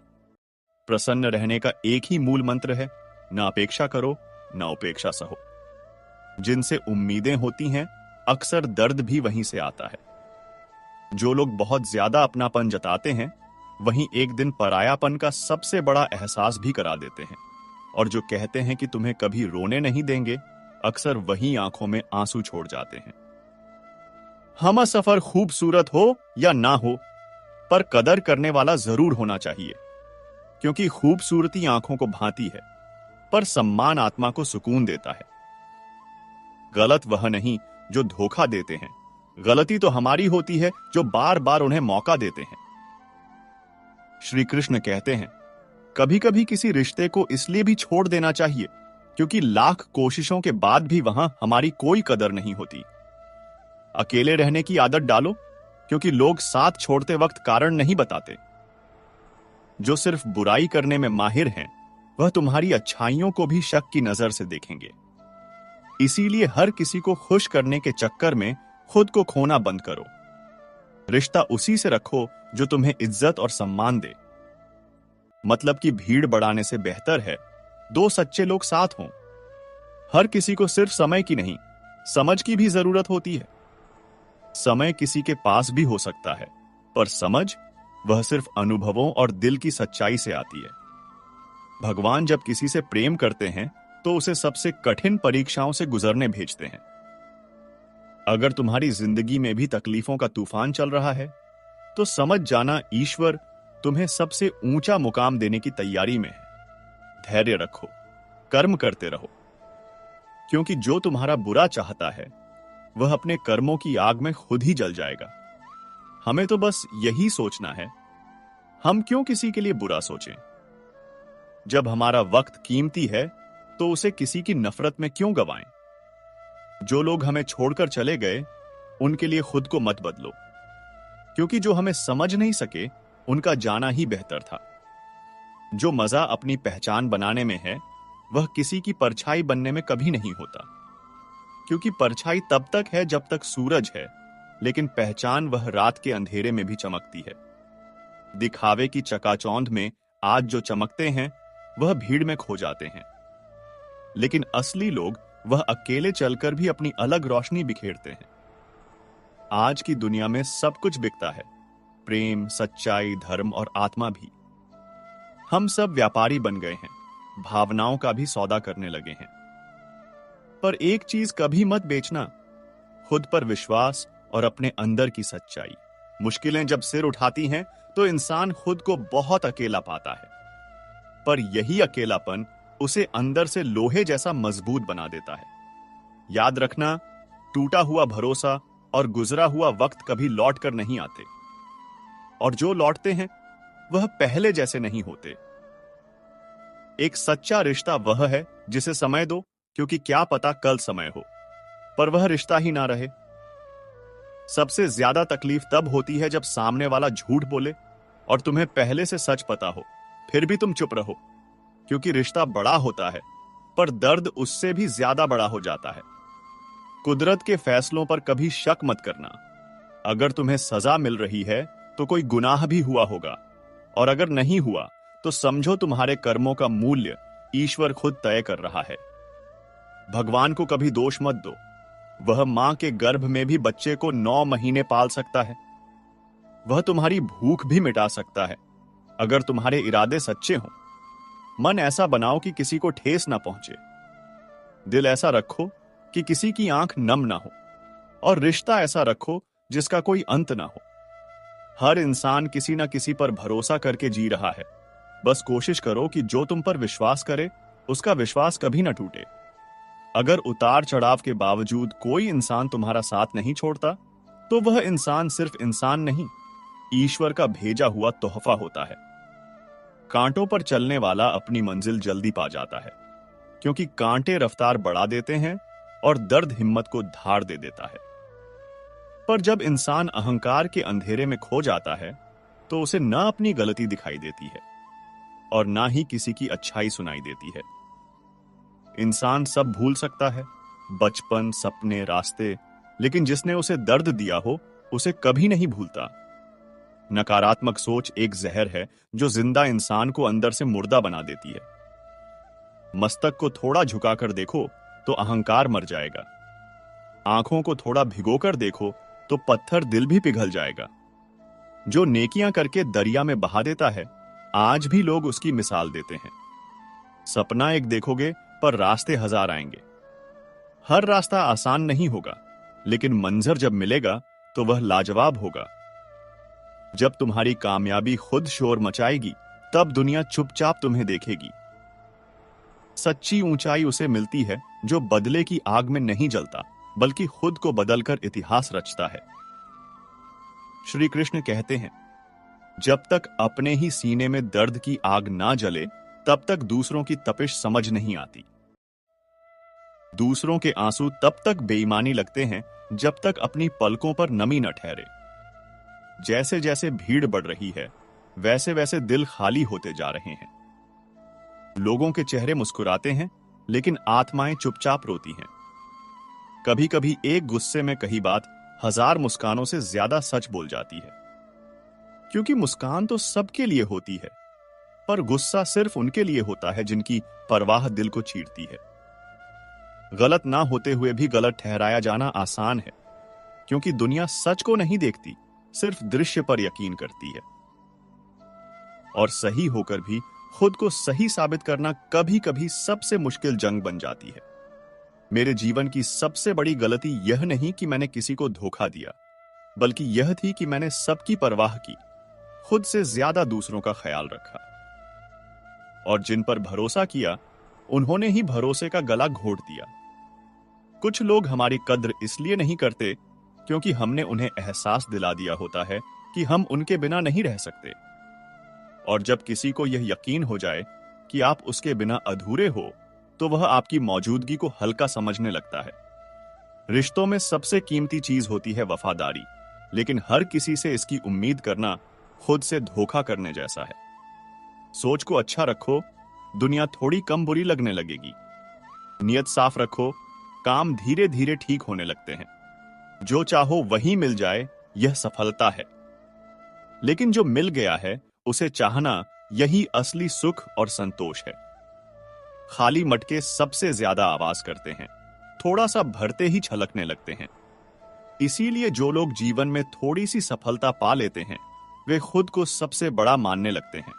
प्रसन्न रहने का एक ही मूल मंत्र है, ना अपेक्षा करो, ना उपेक्षा सहो। जिनसे उम्मीदें होती हैं अक्सर दर्द भी वहीं से आता है। जो लोग बहुत ज्यादा अपनापन जताते हैं वहीं एक दिन परायापन का सबसे बड़ा एहसास भी करा देते हैं, और जो कहते हैं कि तुम्हें कभी रोने नहीं देंगे अक्सर वही आंखों में आंसू छोड़ जाते हैं। हमसफर खूबसूरत हो या ना हो, पर कदर करने वाला जरूर होना चाहिए, क्योंकि खूबसूरती आंखों को भाती है, पर सम्मान आत्मा को सुकून देता है। गलत वह नहीं जो धोखा देते हैं, गलती तो हमारी होती है जो बार बार उन्हें मौका देते हैं। श्री कृष्ण कहते हैं, कभी कभी किसी रिश्ते को इसलिए भी छोड़ देना चाहिए क्योंकि लाख कोशिशों के बाद भी वहां हमारी कोई कदर नहीं होती। अकेले रहने की आदत डालो, क्योंकि लोग साथ छोड़ते वक्त कारण नहीं बताते। जो सिर्फ बुराई करने में माहिर हैं, वह तुम्हारी अच्छाइयों को भी शक की नजर से देखेंगे। इसीलिए हर किसी को खुश करने के चक्कर में खुद को खोना बंद करो। रिश्ता उसी से रखो जो तुम्हें इज्जत और सम्मान दे। मतलब कि भीड़ बढ़ाने से बेहतर है दो सच्चे लोग साथ हों। हर किसी को सिर्फ समय की नहीं, समझ की भी जरूरत होती है। समय किसी के पास भी हो सकता है, पर समझ वह सिर्फ अनुभवों और दिल की सच्चाई से आती है। भगवान जब किसी से प्रेम करते हैं तो उसे सबसे कठिन परीक्षाओं से गुजरने भेजते हैं। अगर तुम्हारी जिंदगी में भी तकलीफों का तूफान चल रहा है, तो समझ जाना ईश्वर तुम्हें सबसे ऊंचा मुकाम देने की तैयारी में है। धैर्य रखो, कर्म करते रहो, क्योंकि जो तुम्हारा बुरा चाहता है वह अपने कर्मों की आग में खुद ही जल जाएगा। हमें तो बस यही सोचना है, हम क्यों किसी के लिए बुरा सोचें। जब हमारा वक्त कीमती है तो उसे किसी की नफरत में क्यों गवाएं। जो लोग हमें छोड़कर चले गए उनके लिए खुद को मत बदलो, क्योंकि जो हमें समझ नहीं सके उनका जाना ही बेहतर था। जो मजा अपनी पहचान बनाने में है वह किसी की परछाई बनने में कभी नहीं होता, क्योंकि परछाई तब तक है जब तक सूरज है, लेकिन पहचान वह रात के अंधेरे में भी चमकती है। दिखावे की चकाचौंध में आज जो चमकते हैं वह भीड़ में खो जाते हैं, लेकिन असली लोग वह अकेले चलकर भी अपनी अलग रोशनी बिखेरते हैं। आज की दुनिया में सब कुछ बिकता है, प्रेम, सच्चाई, धर्म और आत्मा भी। हम सब व्यापारी बन गए हैं, भावनाओं का भी सौदा करने लगे हैं। पर एक चीज कभी मत बेचना, खुद पर विश्वास और अपने अंदर की सच्चाई। मुश्किलें जब सिर उठाती हैं तो इंसान खुद को बहुत अकेला पाता है, पर यही अकेलापन उसे अंदर से लोहे जैसा मजबूत बना देता है। याद रखना, टूटा हुआ भरोसा और गुजरा हुआ वक्त कभी लौट कर नहीं आते, और जो लौटते हैं वह पहले जैसे नहीं होते। एक सच्चा रिश्ता वह है जिसे समय दो, क्योंकि क्या पता कल समय हो पर वह रिश्ता ही ना रहे। सबसे ज्यादा तकलीफ तब होती है जब सामने वाला झूठ बोले और तुम्हें पहले से सच पता हो, फिर भी तुम चुप रहो, क्योंकि रिश्ता बड़ा होता है पर दर्द उससे भी ज्यादा बड़ा हो जाता है। कुदरत के फैसलों पर कभी शक मत करना। अगर तुम्हें सजा मिल रही है तो कोई गुनाह भी हुआ होगा, और अगर नहीं हुआ तो समझो तुम्हारे कर्मों का मूल्य ईश्वर खुद तय कर रहा है। भगवान को कभी दोष मत दो, वह मां के गर्भ में भी बच्चे को 9 महीने पाल सकता है। वह तुम्हारी भूख भी मिटा सकता है अगर तुम्हारे इरादे सच्चे हों। मन ऐसा बनाओ कि किसी को ठेस ना पहुंचे, दिल ऐसा रखो कि किसी की आंख नम ना हो, और रिश्ता ऐसा रखो जिसका कोई अंत ना हो। हर इंसान किसी ना किसी पर भरोसा करके जी रहा है। बस कोशिश करो कि जो तुम पर विश्वास करे उसका विश्वास कभी ना टूटे। अगर उतार चढ़ाव के बावजूद कोई इंसान तुम्हारा साथ नहीं छोड़ता, तो वह इंसान सिर्फ इंसान नहीं, ईश्वर का भेजा हुआ तोहफा होता है। कांटों पर चलने वाला अपनी मंजिल जल्दी पा जाता है, क्योंकि कांटे रफ्तार बढ़ा देते हैं और दर्द हिम्मत को धार दे देता है। पर जब इंसान अहंकार के अंधेरे में खो जाता है तो उसे ना अपनी गलती दिखाई देती है और ना ही किसी की अच्छाई सुनाई देती है। इंसान सब भूल सकता है, बचपन, सपने, रास्ते, लेकिन जिसने उसे दर्द दिया हो उसे कभी नहीं भूलता। नकारात्मक सोच एक जहर है जो जिंदा इंसान को अंदर से मुर्दा बना देती है। मस्तक को थोड़ा झुकाकर देखो तो अहंकार मर जाएगा। आंखों को थोड़ा भिगोकर देखो तो पत्थर दिल भी पिघल जाएगा। जो नेकियां करके दरिया में बहा देता है, आज भी लोग उसकी मिसाल देते हैं। सपना एक देखोगे पर रास्ते हजार आएंगे। हर रास्ता आसान नहीं होगा, लेकिन मंजर जब मिलेगा तो वह लाजवाब होगा। जब तुम्हारी कामयाबी खुद शोर मचाएगी, तब दुनिया चुपचाप तुम्हें देखेगी। सच्ची ऊंचाई उसे मिलती है जो बदले की आग में नहीं जलता, बल्कि खुद को बदलकर इतिहास रचता है। श्री कृष्ण कहते हैं, जब तक अपने ही सीने में दर्द की आग ना जले, तब तक दूसरों की तपिश समझ नहीं आती। दूसरों के आंसू तब तक बेईमानी लगते हैं जब तक अपनी पलकों पर नमी न ठहरे। जैसे जैसे भीड़ बढ़ रही है, वैसे वैसे दिल खाली होते जा रहे हैं। लोगों के चेहरे मुस्कुराते हैं, लेकिन आत्माएं चुपचाप रोती हैं। कभी कभी एक गुस्से में कही बात 1000 मुस्कानों से ज्यादा सच बोल जाती है। क्योंकि मुस्कान तो सबके लिए होती है, पर गुस्सा सिर्फ उनके लिए होता है जिनकी परवाह दिल को चीरती है। गलत ना होते हुए भी गलत ठहराया जाना आसान है, क्योंकि दुनिया सच को नहीं देखती, सिर्फ दृश्य पर यकीन करती है। और सही होकर भी खुद को सही साबित करना कभी कभी सबसे मुश्किल जंग बन जाती है। मेरे जीवन की सबसे बड़ी गलती यह नहीं कि मैंने किसी को धोखा दिया, बल्कि यह थी कि मैंने सबकी परवाह की, खुद से ज्यादा दूसरों का ख्याल रखा। और जिन पर भरोसा किया, उन्होंने ही भरोसे का गला घोट दिया। कुछ लोग हमारी कद्र इसलिए नहीं करते क्योंकि हमने उन्हें एहसास दिला दिया होता है कि हम उनके बिना नहीं रह सकते। और जब किसी को यह यकीन हो जाए कि आप उसके बिना अधूरे हो, तो वह आपकी मौजूदगी को हल्का समझने लगता है। रिश्तों में सबसे कीमती चीज होती है वफादारी, लेकिन हर किसी से इसकी उम्मीद करना खुद से धोखा करने जैसा है। सोच को अच्छा रखो, दुनिया थोड़ी कम बुरी लगने लगेगी। नियत साफ रखो, काम धीरे धीरे ठीक होने लगते हैं। जो चाहो वही मिल जाए, यह सफलता है। लेकिन जो मिल गया है उसे चाहना, यही असली सुख और संतोष है। खाली मटके सबसे ज्यादा आवाज करते हैं, थोड़ा सा भरते ही छलकने लगते हैं। इसीलिए जो लोग जीवन में थोड़ी सी सफलता पा लेते हैं, वे खुद को सबसे बड़ा मानने लगते हैं।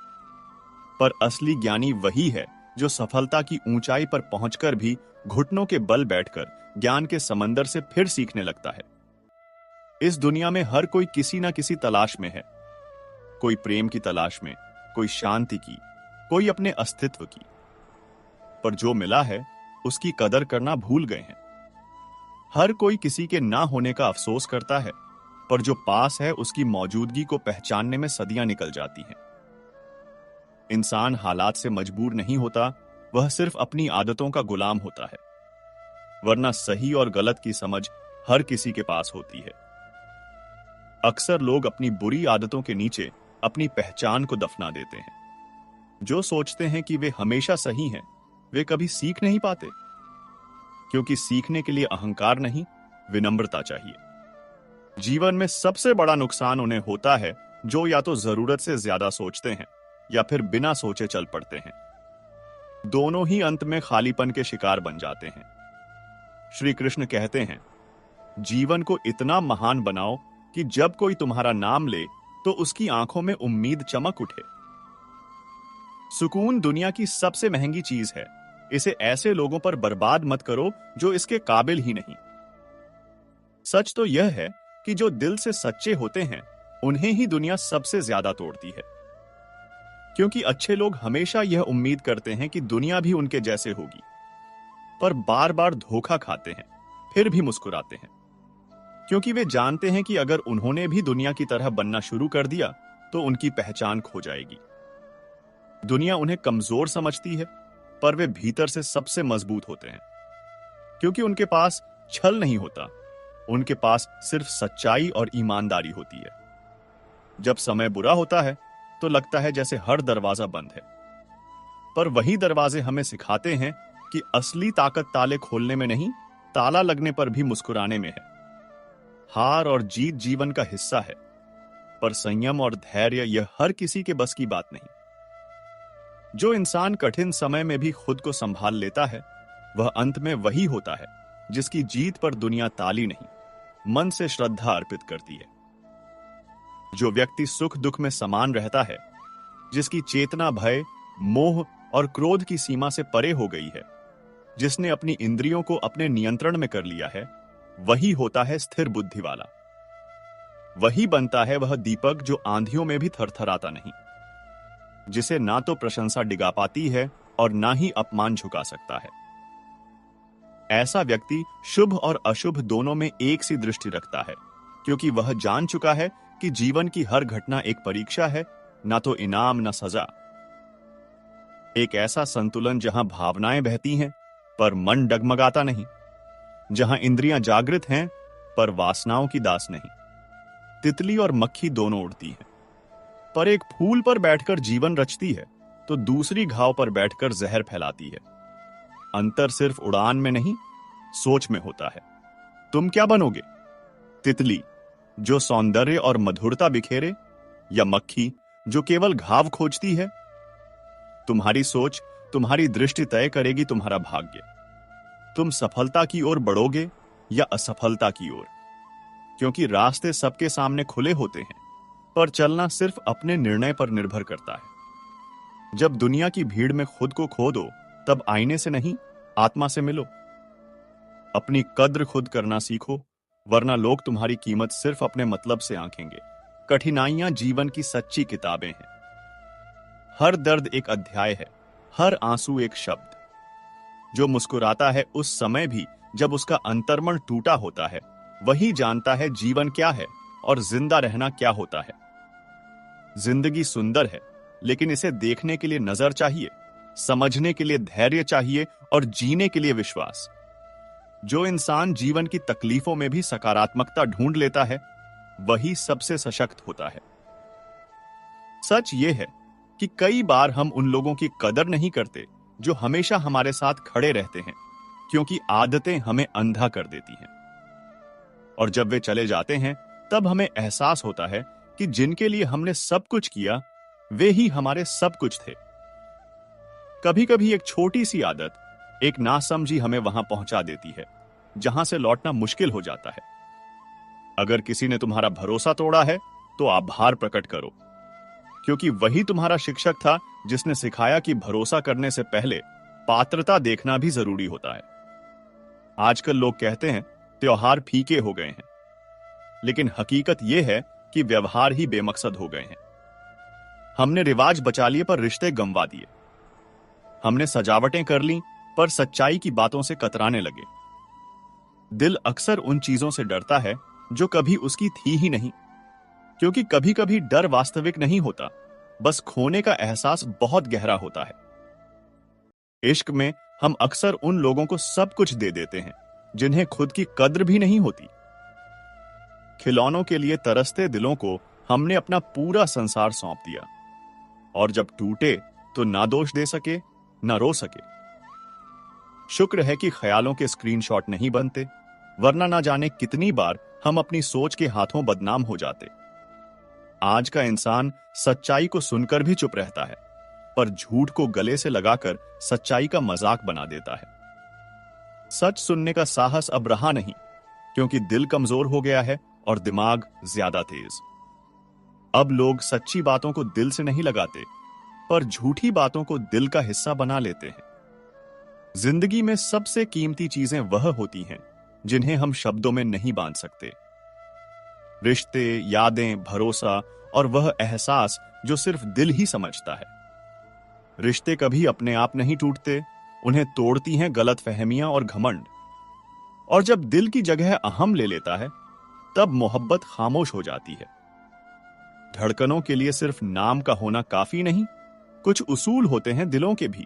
पर असली ज्ञानी वही है जो सफलता की ऊंचाई पर पहुंचकर भी घुटनों के बल बैठकर ज्ञान के समंदर से फिर सीखने लगता है। इस दुनिया में हर कोई किसी ना किसी तलाश में है। कोई प्रेम की तलाश में, कोई शांति की, कोई अपने अस्तित्व की। पर जो मिला है उसकी कदर करना भूल गए हैं। हर कोई किसी के ना होने का अफसोस करता है, पर जो पास है उसकी मौजूदगी को पहचानने में सदियां निकल जाती हैं। इंसान हालात से मजबूर नहीं होता, वह सिर्फ अपनी आदतों का गुलाम होता है। वरना सही और गलत की समझ हर किसी के पास होती है। अक्सर लोग अपनी बुरी आदतों के नीचे अपनी पहचान को दफना देते हैं। जो सोचते हैं कि वे हमेशा सही हैं, वे कभी सीख नहीं पाते, क्योंकि सीखने के लिए अहंकार नहीं, विनम्रता चाहिए। जीवन में सबसे बड़ा नुकसान उन्हें होता है जो या तो जरूरत से ज्यादा सोचते हैं या फिर बिना सोचे चल पड़ते हैं। दोनों ही अंत में खालीपन के शिकार बन जाते हैं। श्री कृष्ण कहते हैं, जीवन को इतना महान बनाओ कि जब कोई तुम्हारा नाम ले तो उसकी आंखों में उम्मीद चमक उठे। सुकून दुनिया की सबसे महंगी चीज है। इसे ऐसे लोगों पर बर्बाद मत करो जो इसके काबिल ही नहीं। सच तो यह है कि जो दिल से सच्चे होते हैं, उन्हें ही दुनिया सबसे ज्यादा तोड़ती है। क्योंकि अच्छे लोग हमेशा यह उम्मीद करते हैं कि दुनिया भी उनके जैसे होगी, पर बार बार धोखा खाते हैं, फिर भी मुस्कुराते हैं। क्योंकि वे जानते हैं कि अगर उन्होंने भी दुनिया की तरह बनना शुरू कर दिया तो उनकी पहचान खो जाएगी। दुनिया उन्हें कमजोर समझती है, पर वे भीतर से सबसे मजबूत होते हैं। क्योंकि उनके पास छल नहीं होता, उनके पास सिर्फ सच्चाई और ईमानदारी होती है। जब समय बुरा होता है तो लगता है जैसे हर दरवाजा बंद है, पर वही दरवाजे हमें सिखाते हैं कि असली ताकत ताले खोलने में नहीं, ताला लगने पर भी मुस्कुराने में है। हार और जीत जीवन का हिस्सा है, पर संयम और धैर्य यह हर किसी के बस की बात नहीं। जो इंसान कठिन समय में भी खुद को संभाल लेता है, वह अंत में वही होता है जिसकी जीत पर दुनिया ताली नहीं, मन से श्रद्धा अर्पित करती है। जो व्यक्ति सुख दुख में समान रहता है, जिसकी चेतना भय, मोह और क्रोध की सीमा से परे हो गई है, जिसने अपनी इंद्रियों को अपने नियंत्रण में कर लिया है, वही होता है स्थिर बुद्धि वाला। वही बनता है वह दीपक जो आंधियों में भी थरथराता नहीं, जिसे ना तो प्रशंसा डिगा पाती है और ना ही अपमान झुका सकता है। ऐसा व्यक्ति शुभ और अशुभ दोनों में एक सी दृष्टि रखता है, क्योंकि वह जान चुका है कि जीवन की हर घटना एक परीक्षा है, ना तो इनाम ना सजा। एक ऐसा संतुलन जहां भावनाएं बहती हैं पर मन डगमगाता नहीं, जहां इंद्रियां जागृत हैं पर वासनाओं की दास नहीं। तितली और मक्खी दोनों उड़ती हैं, पर एक फूल पर बैठकर जीवन रचती है तो दूसरी घाव पर बैठकर जहर फैलाती है। अंतर सिर्फ उड़ान में नहीं, सोच में होता है। तुम क्या बनोगे? तितली जो सौंदर्य और मधुरता बिखेरे, या मक्खी जो केवल घाव खोजती है? तुम्हारी सोच, तुम्हारी दृष्टि तय करेगी तुम्हारा भाग्य। तुम सफलता की ओर बढ़ोगे या असफलता की ओर, क्योंकि रास्ते सबके सामने खुले होते हैं, पर चलना सिर्फ अपने निर्णय पर निर्भर करता है। जब दुनिया की भीड़ में खुद को खो दो, तब आईने से नहीं, आत्मा से मिलो। अपनी कद्र खुद करना सीखो, वरना लोग तुम्हारी कीमत सिर्फ अपने मतलब से आंकेंगे। कठिनाइयां जीवन की सच्ची किताबें हैं। हर दर्द एक अध्याय है, हर आंसू एक शब्द। जो मुस्कुराता है उस समय भी जब उसका अंतर्मन टूटा होता है, वही जानता है जीवन क्या है और जिंदा रहना क्या होता है। जिंदगी सुंदर है, लेकिन इसे देखने के लिए नजर चाहिए, समझने के लिए धैर्य चाहिए और जीने के लिए विश्वास। जो इंसान जीवन की तकलीफों में भी सकारात्मकता ढूंढ लेता है, वही सबसे सशक्त होता है। सच यह है कि कई बार हम उन लोगों की कदर नहीं करते जो हमेशा हमारे साथ खड़े रहते हैं, क्योंकि आदतें हमें अंधा कर देती हैं। और जब वे चले जाते हैं, तब हमें एहसास होता है कि जिनके लिए हमने सब कुछ किया, वे ही हमारे सब कुछ थे। कभी कभी एक छोटी सी आदत, एक नासमझी हमें वहां पहुंचा देती है जहां से लौटना मुश्किल हो जाता है। अगर किसी ने तुम्हारा भरोसा तोड़ा है, तो आभार प्रकट करो, क्योंकि वही तुम्हारा शिक्षक था जिसने सिखाया कि भरोसा करने से पहले पात्रता देखना भी जरूरी होता है। आजकल लोग कहते हैं त्योहार फीके हो गए हैं, लेकिन हकीकत यह है कि व्यवहार ही बेमकसद हो गए हैं। हमने रिवाज बचा लिए पर रिश्ते गंवा दिए। हमने सजावटें कर ली पर सच्चाई की बातों से कतराने लगे। दिल अक्सर उन चीजों से डरता है जो कभी उसकी थी ही नहीं, क्योंकि कभी कभी डर वास्तविक नहीं होता, बस खोने का एहसास बहुत गहरा होता है। इश्क में हम अक्सर उन लोगों को सब कुछ दे देते हैं जिन्हें खुद की कद्र भी नहीं होती। खिलौनों के लिए तरसते दिलों को हमने अपना पूरा संसार सौंप दिया, और जब टूटे तो ना दोष दे सके ना रो सके। शुक्र है कि ख्यालों के स्क्रीनशॉट नहीं बनते, वरना ना जाने कितनी बार हम अपनी सोच के हाथों बदनाम हो जाते। आज का इंसान सच्चाई को सुनकर भी चुप रहता है, पर झूठ को गले से लगाकर सच्चाई का मजाक बना देता है। सच सुनने का साहस अब रहा नहीं, क्योंकि दिल कमजोर हो गया है और दिमाग ज्यादा तेज। अब लोग सच्ची बातों को दिल से नहीं लगाते, पर झूठी बातों को दिल का हिस्सा बना लेते हैं। जिंदगी में सबसे कीमती चीजें वह होती हैं जिन्हें हम शब्दों में नहीं बांध सकते। रिश्ते, यादें, भरोसा और वह एहसास जो सिर्फ दिल ही समझता है। रिश्ते कभी अपने आप नहीं टूटते, उन्हें तोड़ती हैं गलतफहमियां और घमंड। और जब दिल की जगह अहम ले लेता है, तब मोहब्बत खामोश हो जाती है। धड़कनों के लिए सिर्फ नाम का होना काफी नहीं, कुछ उसूल होते हैं दिलों के भी।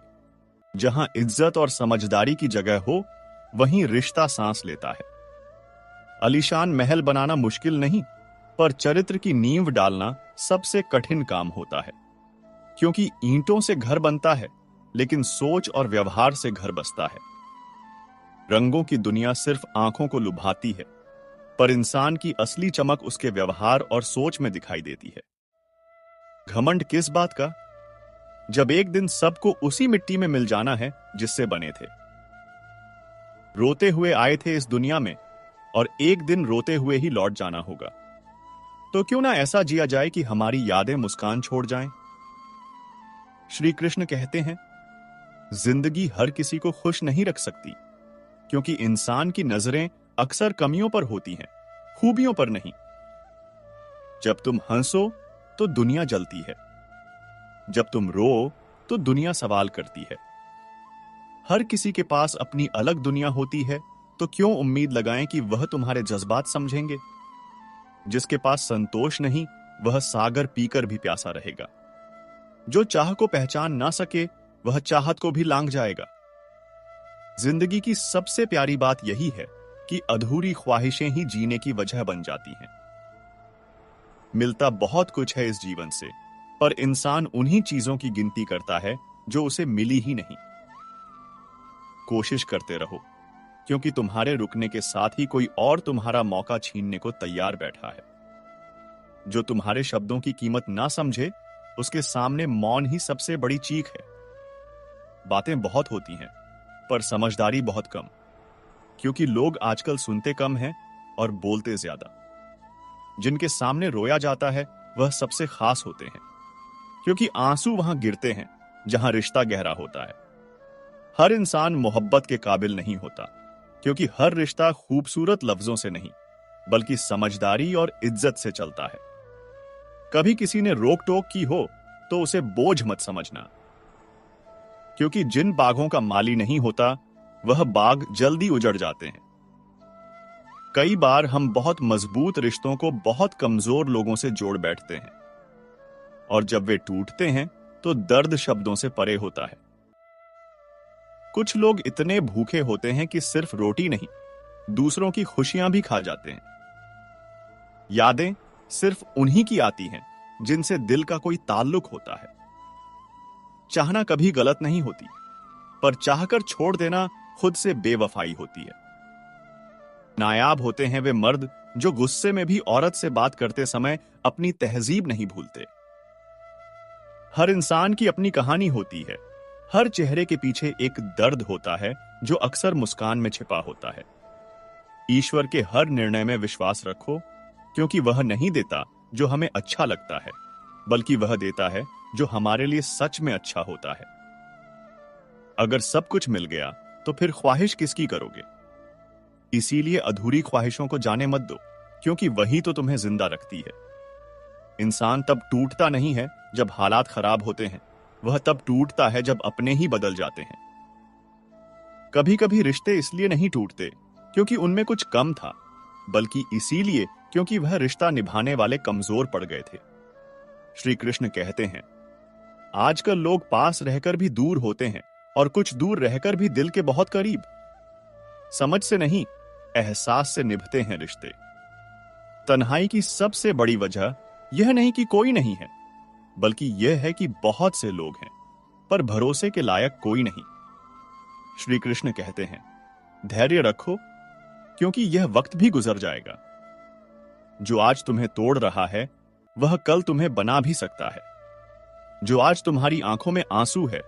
जहां इज्जत और समझदारी की जगह हो, वहीं रिश्ता सांस लेता है। आलीशान महल बनाना मुश्किल नहीं, पर चरित्र की नींव डालना सबसे कठिन काम होता है, क्योंकि ईंटों से घर बनता है, लेकिन सोच और व्यवहार से घर बसता है। रंगों की दुनिया सिर्फ आंखों को लुभाती है, पर इंसान की असली चमक उसके व्यवहार और सोच में दिखाई देती है। घमंड किस बात का, जब एक दिन सबको उसी मिट्टी में मिल जाना है जिससे बने थे। रोते हुए आए थे इस दुनिया में, और एक दिन रोते हुए ही लौट जाना होगा। तो क्यों ना ऐसा जिया जाए कि हमारी यादें मुस्कान छोड़ जाएं। श्री कृष्ण कहते हैं, जिंदगी हर किसी को खुश नहीं रख सकती, क्योंकि इंसान की नजरें अक्सर कमियों पर होती हैं, खूबियों पर नहीं। जब तुम हंसो तो दुनिया जलती है, जब तुम रो तो दुनिया सवाल करती है। हर किसी के पास अपनी अलग दुनिया होती है, तो क्यों उम्मीद लगाएं कि वह तुम्हारे जज्बात समझेंगे। जिसके पास संतोष नहीं, वह सागर पीकर भी प्यासा रहेगा। जो चाह को पहचान ना सके, वह चाहत को भी लांघ जाएगा। जिंदगी की सबसे प्यारी बात यही है कि अधूरी ख्वाहिशें ही जीने की वजह बन जाती हैं। मिलता बहुत कुछ है इस जीवन से, पर इंसान उन्हीं चीजों की गिनती करता है जो उसे मिली ही नहीं। कोशिश करते रहो, क्योंकि तुम्हारे रुकने के साथ ही कोई और तुम्हारा मौका छीनने को तैयार बैठा है। जो तुम्हारे शब्दों की कीमत ना समझे, उसके सामने मौन ही सबसे बड़ी चीख है। बातें बहुत होती हैं, पर समझदारी बहुत कम, क्योंकि लोग आजकल सुनते कम हैं और बोलते ज्यादा। जिनके सामने रोया जाता है वह सबसे खास होते हैं, क्योंकि आंसू वहां गिरते हैं जहां रिश्ता गहरा होता है। हर इंसान मोहब्बत के काबिल नहीं होता, क्योंकि हर रिश्ता खूबसूरत लफ्जों से नहीं, बल्कि समझदारी और इज्जत से चलता है। कभी किसी ने रोक टोक की हो तो उसे बोझ मत समझना, क्योंकि जिन बागों का माली नहीं होता वह बाग जल्दी उजड़ जाते हैं। कई बार हम बहुत मजबूत रिश्तों को बहुत कमजोर लोगों से जोड़ बैठते हैं, और जब वे टूटते हैं तो दर्द शब्दों से परे होता है। कुछ लोग इतने भूखे होते हैं कि सिर्फ रोटी नहीं, दूसरों की खुशियां भी खा जाते हैं। यादें सिर्फ उन्हीं की आती हैं जिनसे दिल का कोई ताल्लुक होता है। चाहना कभी गलत नहीं होती, पर चाहकर छोड़ देना खुद से बेवफाई होती है। नायाब होते हैं वे मर्द जो गुस्से में भी औरत से बात करते समय अपनी तहजीब नहीं भूलते। हर इंसान की अपनी कहानी होती है। हर चेहरे के पीछे एक दर्द होता है जो अक्सर मुस्कान में छिपा होता है। ईश्वर के हर निर्णय में विश्वास रखो, क्योंकि वह नहीं देता जो हमें अच्छा लगता है, बल्कि वह देता है जो हमारे लिए सच में अच्छा होता है। अगर सब कुछ मिल गया तो फिर ख्वाहिश किसकी करोगे? इसीलिए अधूरी ख्वाहिशों को जाने मत दो, क्योंकि वही तो तुम्हें जिंदा रखती है। इंसान तब टूटता नहीं है जब हालात खराब होते हैं, वह तब टूटता है जब अपने ही बदल जाते हैं। कभी कभी रिश्ते इसलिए नहीं टूटते क्योंकि उनमें कुछ कम था, बल्कि इसीलिए क्योंकि वह रिश्ता निभाने वाले कमजोर पड़ गए थे। श्री कृष्ण कहते हैं, आजकल लोग पास रहकर भी दूर होते हैं और कुछ दूर रहकर भी दिल के बहुत करीब। समझ से नहीं, एहसास से निभते हैं रिश्ते। तन्हाई की सबसे बड़ी वजह यह नहीं कि कोई नहीं है, बल्कि यह है कि बहुत से लोग हैं, पर भरोसे के लायक कोई नहीं। श्री कृष्ण कहते हैं, धैर्य रखो, क्योंकि यह वक्त भी गुजर जाएगा। जो आज तुम्हें तोड़ रहा है वह कल तुम्हें बना भी सकता है। जो आज तुम्हारी आंखों में आंसू है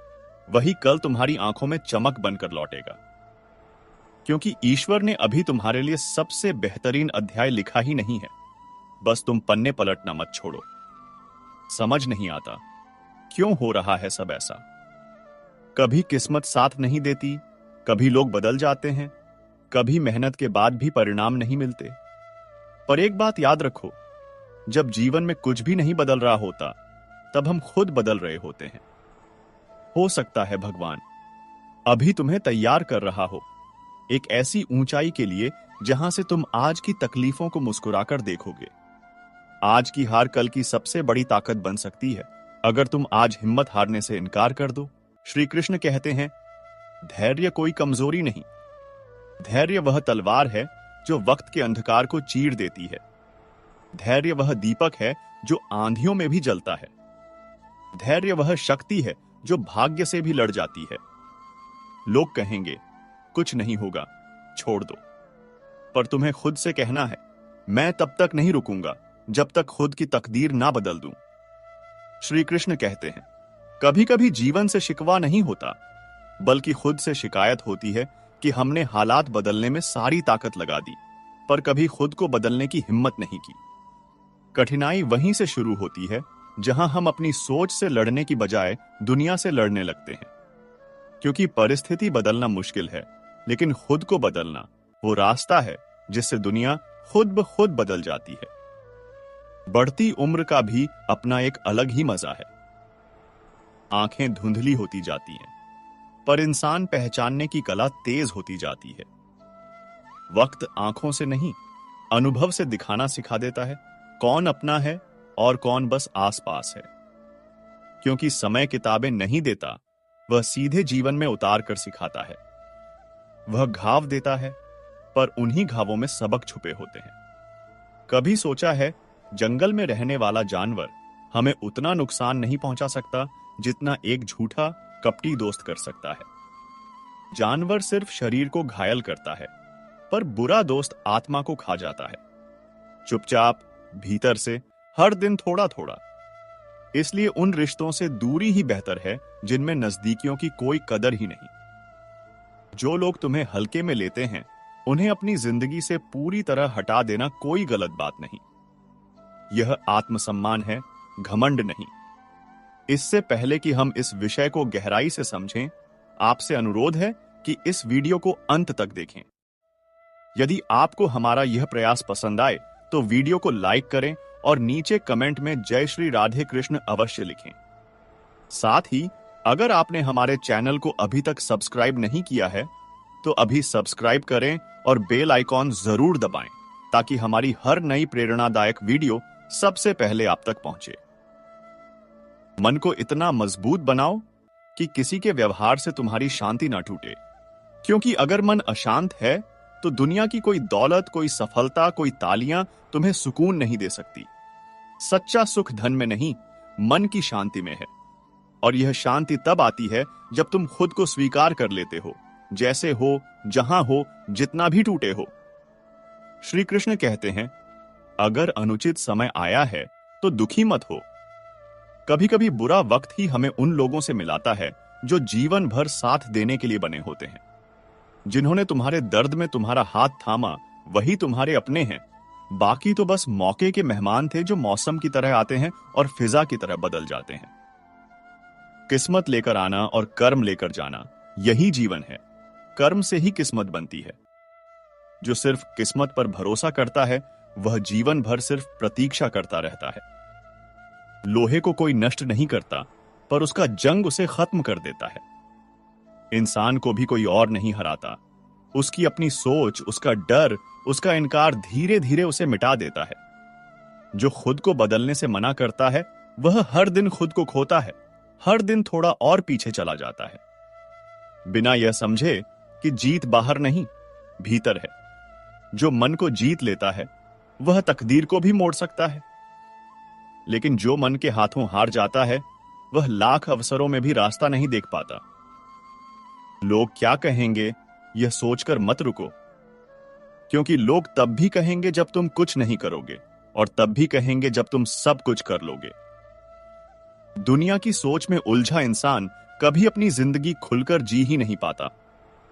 वही कल तुम्हारी आंखों में चमक बनकर लौटेगा। क्योंकि ईश्वर ने अभी तुम्हारे लिए सबसे बेहतरीन अध्याय लिखा ही नहीं है, बस तुम पन्ने पलटना मत छोड़ो। समझ नहीं आता क्यों हो रहा है सब ऐसा। कभी किस्मत साथ नहीं देती, कभी लोग बदल जाते हैं, कभी मेहनत के बाद भी परिणाम नहीं मिलते। पर एक बात याद रखो, जब जीवन में कुछ भी नहीं बदल रहा होता तब हम खुद बदल रहे होते हैं। हो सकता है भगवान अभी तुम्हें तैयार कर रहा हो एक ऐसी ऊंचाई के लिए जहां से तुम आज की तकलीफों को मुस्कुराकर देखोगे। आज की हार कल की सबसे बड़ी ताकत बन सकती है, अगर तुम आज हिम्मत हारने से इनकार कर दो। श्री कृष्ण कहते हैं, धैर्य कोई कमजोरी नहीं, धैर्य वह तलवार है जो वक्त के अंधकार को चीर देती है। धैर्य वह दीपक है जो आंधियों में भी जलता है। धैर्य वह शक्ति है जो भाग्य से भी लड़ जाती है। लोग कहेंगे कुछ नहीं होगा, छोड़ दो, पर तुम्हें खुद से कहना है, मैं तब तक नहीं रुकूंगा जब तक खुद की तकदीर ना बदल दूं। श्री कृष्ण कहते हैं, कभी कभी जीवन से शिकवा नहीं होता, बल्कि खुद से शिकायत होती है कि हमने हालात बदलने में सारी ताकत लगा दी, पर कभी खुद को बदलने की हिम्मत नहीं की। कठिनाई वहीं से शुरू होती है जहां हम अपनी सोच से लड़ने की बजाय दुनिया से लड़ने लगते हैं। क्योंकि परिस्थिति बदलना मुश्किल है, लेकिन खुद को बदलना वो रास्ता है जिससे दुनिया खुद ब खुद बदल जाती है। बढ़ती उम्र का भी अपना एक अलग ही मजा है। आंखें धुंधली होती जाती हैं, पर इंसान पहचानने की कला तेज होती जाती है। वक्त आंखों से नहीं, अनुभव से दिखाना सिखा देता है कौन अपना है और कौन बस आसपास है। क्योंकि समय किताबें नहीं देता, वह सीधे जीवन में उतार कर सिखाता है। वह घाव देता है, पर उन्हीं घावों में सबक छुपे होते हैं। कभी सोचा है, जंगल में रहने वाला जानवर हमें उतना नुकसान नहीं पहुंचा सकता जितना एक झूठा कपटी दोस्त कर सकता है। जानवर सिर्फ शरीर को घायल करता है, पर बुरा दोस्त आत्मा को खा जाता है, चुपचाप, भीतर से, हर दिन थोड़ा थोड़ा। इसलिए उन रिश्तों से दूरी ही बेहतर है जिनमें नजदीकियों की कोई कदर ही नहीं। जो लोग तुम्हें हल्के में लेते हैं, उन्हें अपनी जिंदगी से पूरी तरह हटा देना कोई गलत बात नहीं। यह आत्मसम्मान है, घमंड नहीं। इससे पहले कि हम इस विषय को गहराई से समझें, आपसे अनुरोध है कि इस वीडियो को अंत तक देखें। यदि आपको हमारा यह प्रयास पसंद आए तो वीडियो को लाइक करें और नीचे कमेंट में जय श्री राधे कृष्ण अवश्य लिखें। साथ ही अगर आपने हमारे चैनल को अभी तक सब्सक्राइब नहीं किया है तो अभी सब्सक्राइब करें और बेल आइकॉन जरूर दबाएं ताकि हमारी हर नई प्रेरणादायक वीडियो सबसे पहले आप तक पहुंचे। मन को इतना मजबूत बनाओ कि किसी के व्यवहार से तुम्हारी शांति ना टूटे, क्योंकि अगर मन अशांत है तो दुनिया की कोई दौलत, कोई सफलता, कोई तालियां तुम्हें सुकून नहीं दे सकती। सच्चा सुख धन में नहीं, मन की शांति में है। और यह शांति तब आती है जब तुम खुद को स्वीकार कर लेते हो, जैसे हो, जहां हो, जितना भी टूटे हो। श्री कृष्ण कहते हैं, अगर अनुचित समय आया है तो दुखी मत हो। कभी कभी बुरा वक्त ही हमें उन लोगों से मिलाता है जो जीवन भर साथ देने के लिए बने होते हैं। जिन्होंने तुम्हारे दर्द में तुम्हारा हाथ थामा, वही तुम्हारे अपने हैं। बाकी तो बस मौके के मेहमान थे जो मौसम की तरह आते हैं और फिजा की तरह बदल जाते हैं। किस्मत लेकर आना और कर्म लेकर जाना, यही जीवन है। कर्म से ही किस्मत बनती है। जो सिर्फ किस्मत पर भरोसा करता है, वह जीवन भर सिर्फ प्रतीक्षा करता रहता है। लोहे को कोई नष्ट नहीं करता, पर उसका जंग उसे खत्म कर देता है। इंसान को भी कोई और नहीं हराता। उसकी अपनी सोच, उसका डर, उसका इनकार धीरे धीरे उसे मिटा देता है। जो खुद को बदलने से मना करता है, वह हर दिन खुद को खोता है, हर दिन थोड़ा और पीछे चला जाता है, बिना यह समझे कि जीत बाहर नहीं, भीतर है। जो मन को जीत लेता है, वह तकदीर को भी मोड़ सकता है। लेकिन जो मन के हाथों हार जाता है, वह लाख अवसरों में भी रास्ता नहीं देख पाता। लोग क्या कहेंगे, यह सोचकर मत रुको, क्योंकि लोग तब भी कहेंगे जब तुम कुछ नहीं करोगे, और तब भी कहेंगे जब तुम सब कुछ कर लोगे। दुनिया की सोच में उलझा इंसान कभी अपनी जिंदगी खुलकर जी ही नहीं पाता।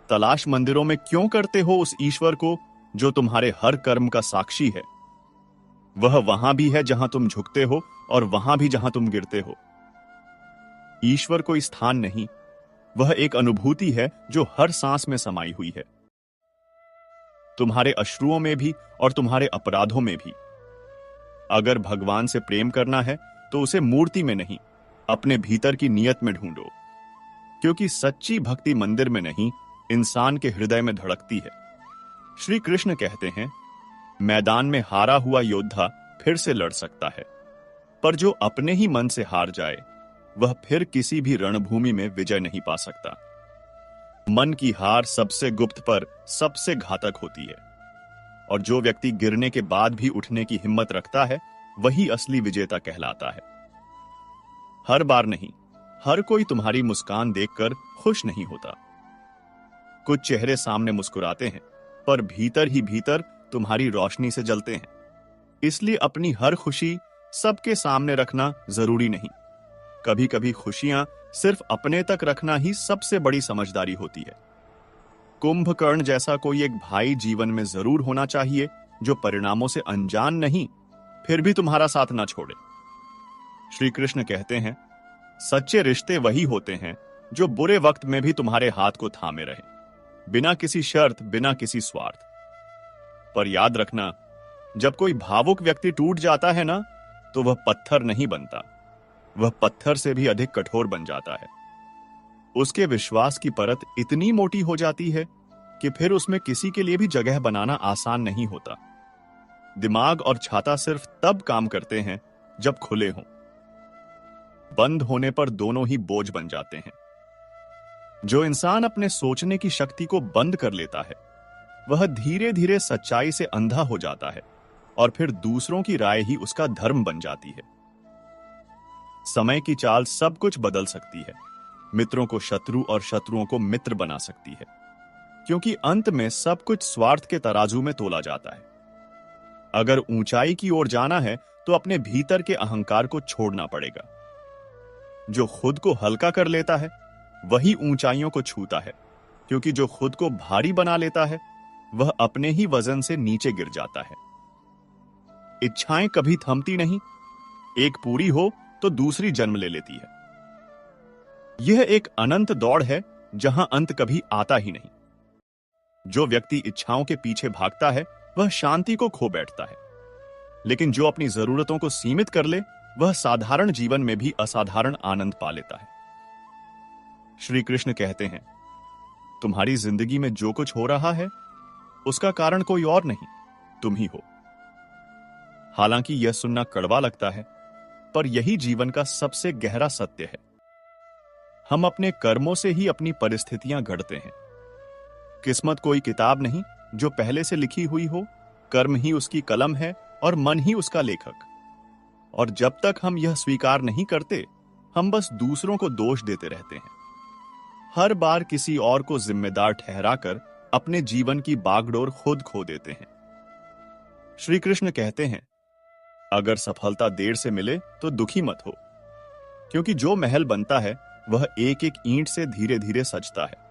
तलाश मंदिरों में क्यों करते हो उस ईश्वर को जो तुम्हारे हर कर्म का साक्षी है? वह वहां भी है जहां तुम झुकते हो और वहां भी जहां तुम गिरते हो। ईश्वर कोई स्थान नहीं, वह एक अनुभूति है जो हर सांस में समाई हुई है, तुम्हारे अश्रुओं में भी और तुम्हारे अपराधों में भी। अगर भगवान से प्रेम करना है तो उसे मूर्ति में नहीं, अपने भीतर की नियत में ढूंढो, क्योंकि सच्ची भक्ति मंदिर में नहीं, इंसान के हृदय में धड़कती है। श्री कृष्ण कहते हैं, मैदान में हारा हुआ योद्धा फिर से लड़ सकता है, पर जो अपने ही मन से हार जाए, वह फिर किसी भी रणभूमि में विजय नहीं पा सकता। मन की हार सबसे गुप्त पर सबसे घातक होती है, और जो व्यक्ति गिरने के बाद भी उठने की हिम्मत रखता है, वही असली विजेता कहलाता है। हर बार नहीं, हर कोई तुम्हारी मुस्कान देखकर खुश नहीं होता। कुछ चेहरे सामने मुस्कुराते हैं, पर भीतर ही भीतर तुम्हारी रोशनी से जलते हैं। इसलिए अपनी हर खुशी सबके सामने रखना जरूरी नहीं। कभी कभी खुशियां सिर्फ अपने तक रखना ही सबसे बड़ी समझदारी होती है। कुंभकर्ण जैसा कोई एक भाई जीवन में जरूर होना चाहिए, जो परिणामों से अनजान नहीं, फिर भी तुम्हारा साथ ना छोड़े। श्री कृष्ण कहते हैं, सच्चे रिश्ते वही होते हैं जो बुरे वक्त में भी तुम्हारे हाथ को थामे रहे, बिना किसी शर्त, बिना किसी स्वार्थ। पर याद रखना, जब कोई भावुक व्यक्ति टूट जाता है ना, तो वह पत्थर नहीं बनता, वह पत्थर से भी अधिक कठोर बन जाता है। उसके विश्वास की परत इतनी मोटी हो जाती है कि फिर उसमें किसी के लिए भी जगह बनाना आसान नहीं होता। दिमाग और छाता सिर्फ तब काम करते हैं जब खुले हों। बंद होने पर दोनों ही बोझ बन जाते हैं। जो इंसान अपने सोचने की शक्ति को बंद कर लेता है वह धीरे धीरे सच्चाई से अंधा हो जाता है और फिर दूसरों की राय ही उसका धर्म बन जाती है। समय की चाल सब कुछ बदल सकती है, मित्रों को शत्रु और शत्रुओं को मित्र बना सकती है, क्योंकि अंत में सब कुछ स्वार्थ के तराजू में तोला जाता है। अगर ऊंचाई की ओर जाना है तो अपने भीतर के अहंकार को छोड़ना पड़ेगा। जो खुद को हल्का कर लेता है वही ऊंचाइयों को छूता है, क्योंकि जो खुद को भारी बना लेता है वह अपने ही वजन से नीचे गिर जाता है। इच्छाएं कभी थमती नहीं, एक पूरी हो तो दूसरी जन्म ले लेती है। यह एक अनंत दौड़ है जहां अंत कभी आता ही नहीं। जो व्यक्ति इच्छाओं के पीछे भागता है वह शांति को खो बैठता है, लेकिन जो अपनी जरूरतों को सीमित कर ले वह साधारण जीवन में भी असाधारण आनंद पा लेता है। श्री कृष्ण कहते हैं, तुम्हारी जिंदगी में जो कुछ हो रहा है उसका कारण कोई और नहीं, तुम ही हो। हालांकि यह सुनना कड़वा लगता है, पर यही जीवन का सबसे गहरा सत्य है। हम अपने कर्मों से ही अपनी परिस्थितियां गढ़ते हैं। किस्मत कोई किताब नहीं जो पहले से लिखी हुई हो, कर्म ही उसकी कलम है और मन ही उसका लेखक। और जब तक हम यह स्वीकार नहीं करते, हम बस दूसरों को दोष देते रहते हैं, हर बार किसी और को जिम्मेदार ठहराकर अपने जीवन की बागडोर खुद खो देते हैं। श्री कृष्ण कहते हैं, अगर सफलता देर से मिले तो दुखी मत हो, क्योंकि जो महल बनता है वह एक एक ईंट से धीरे धीरे सजता है।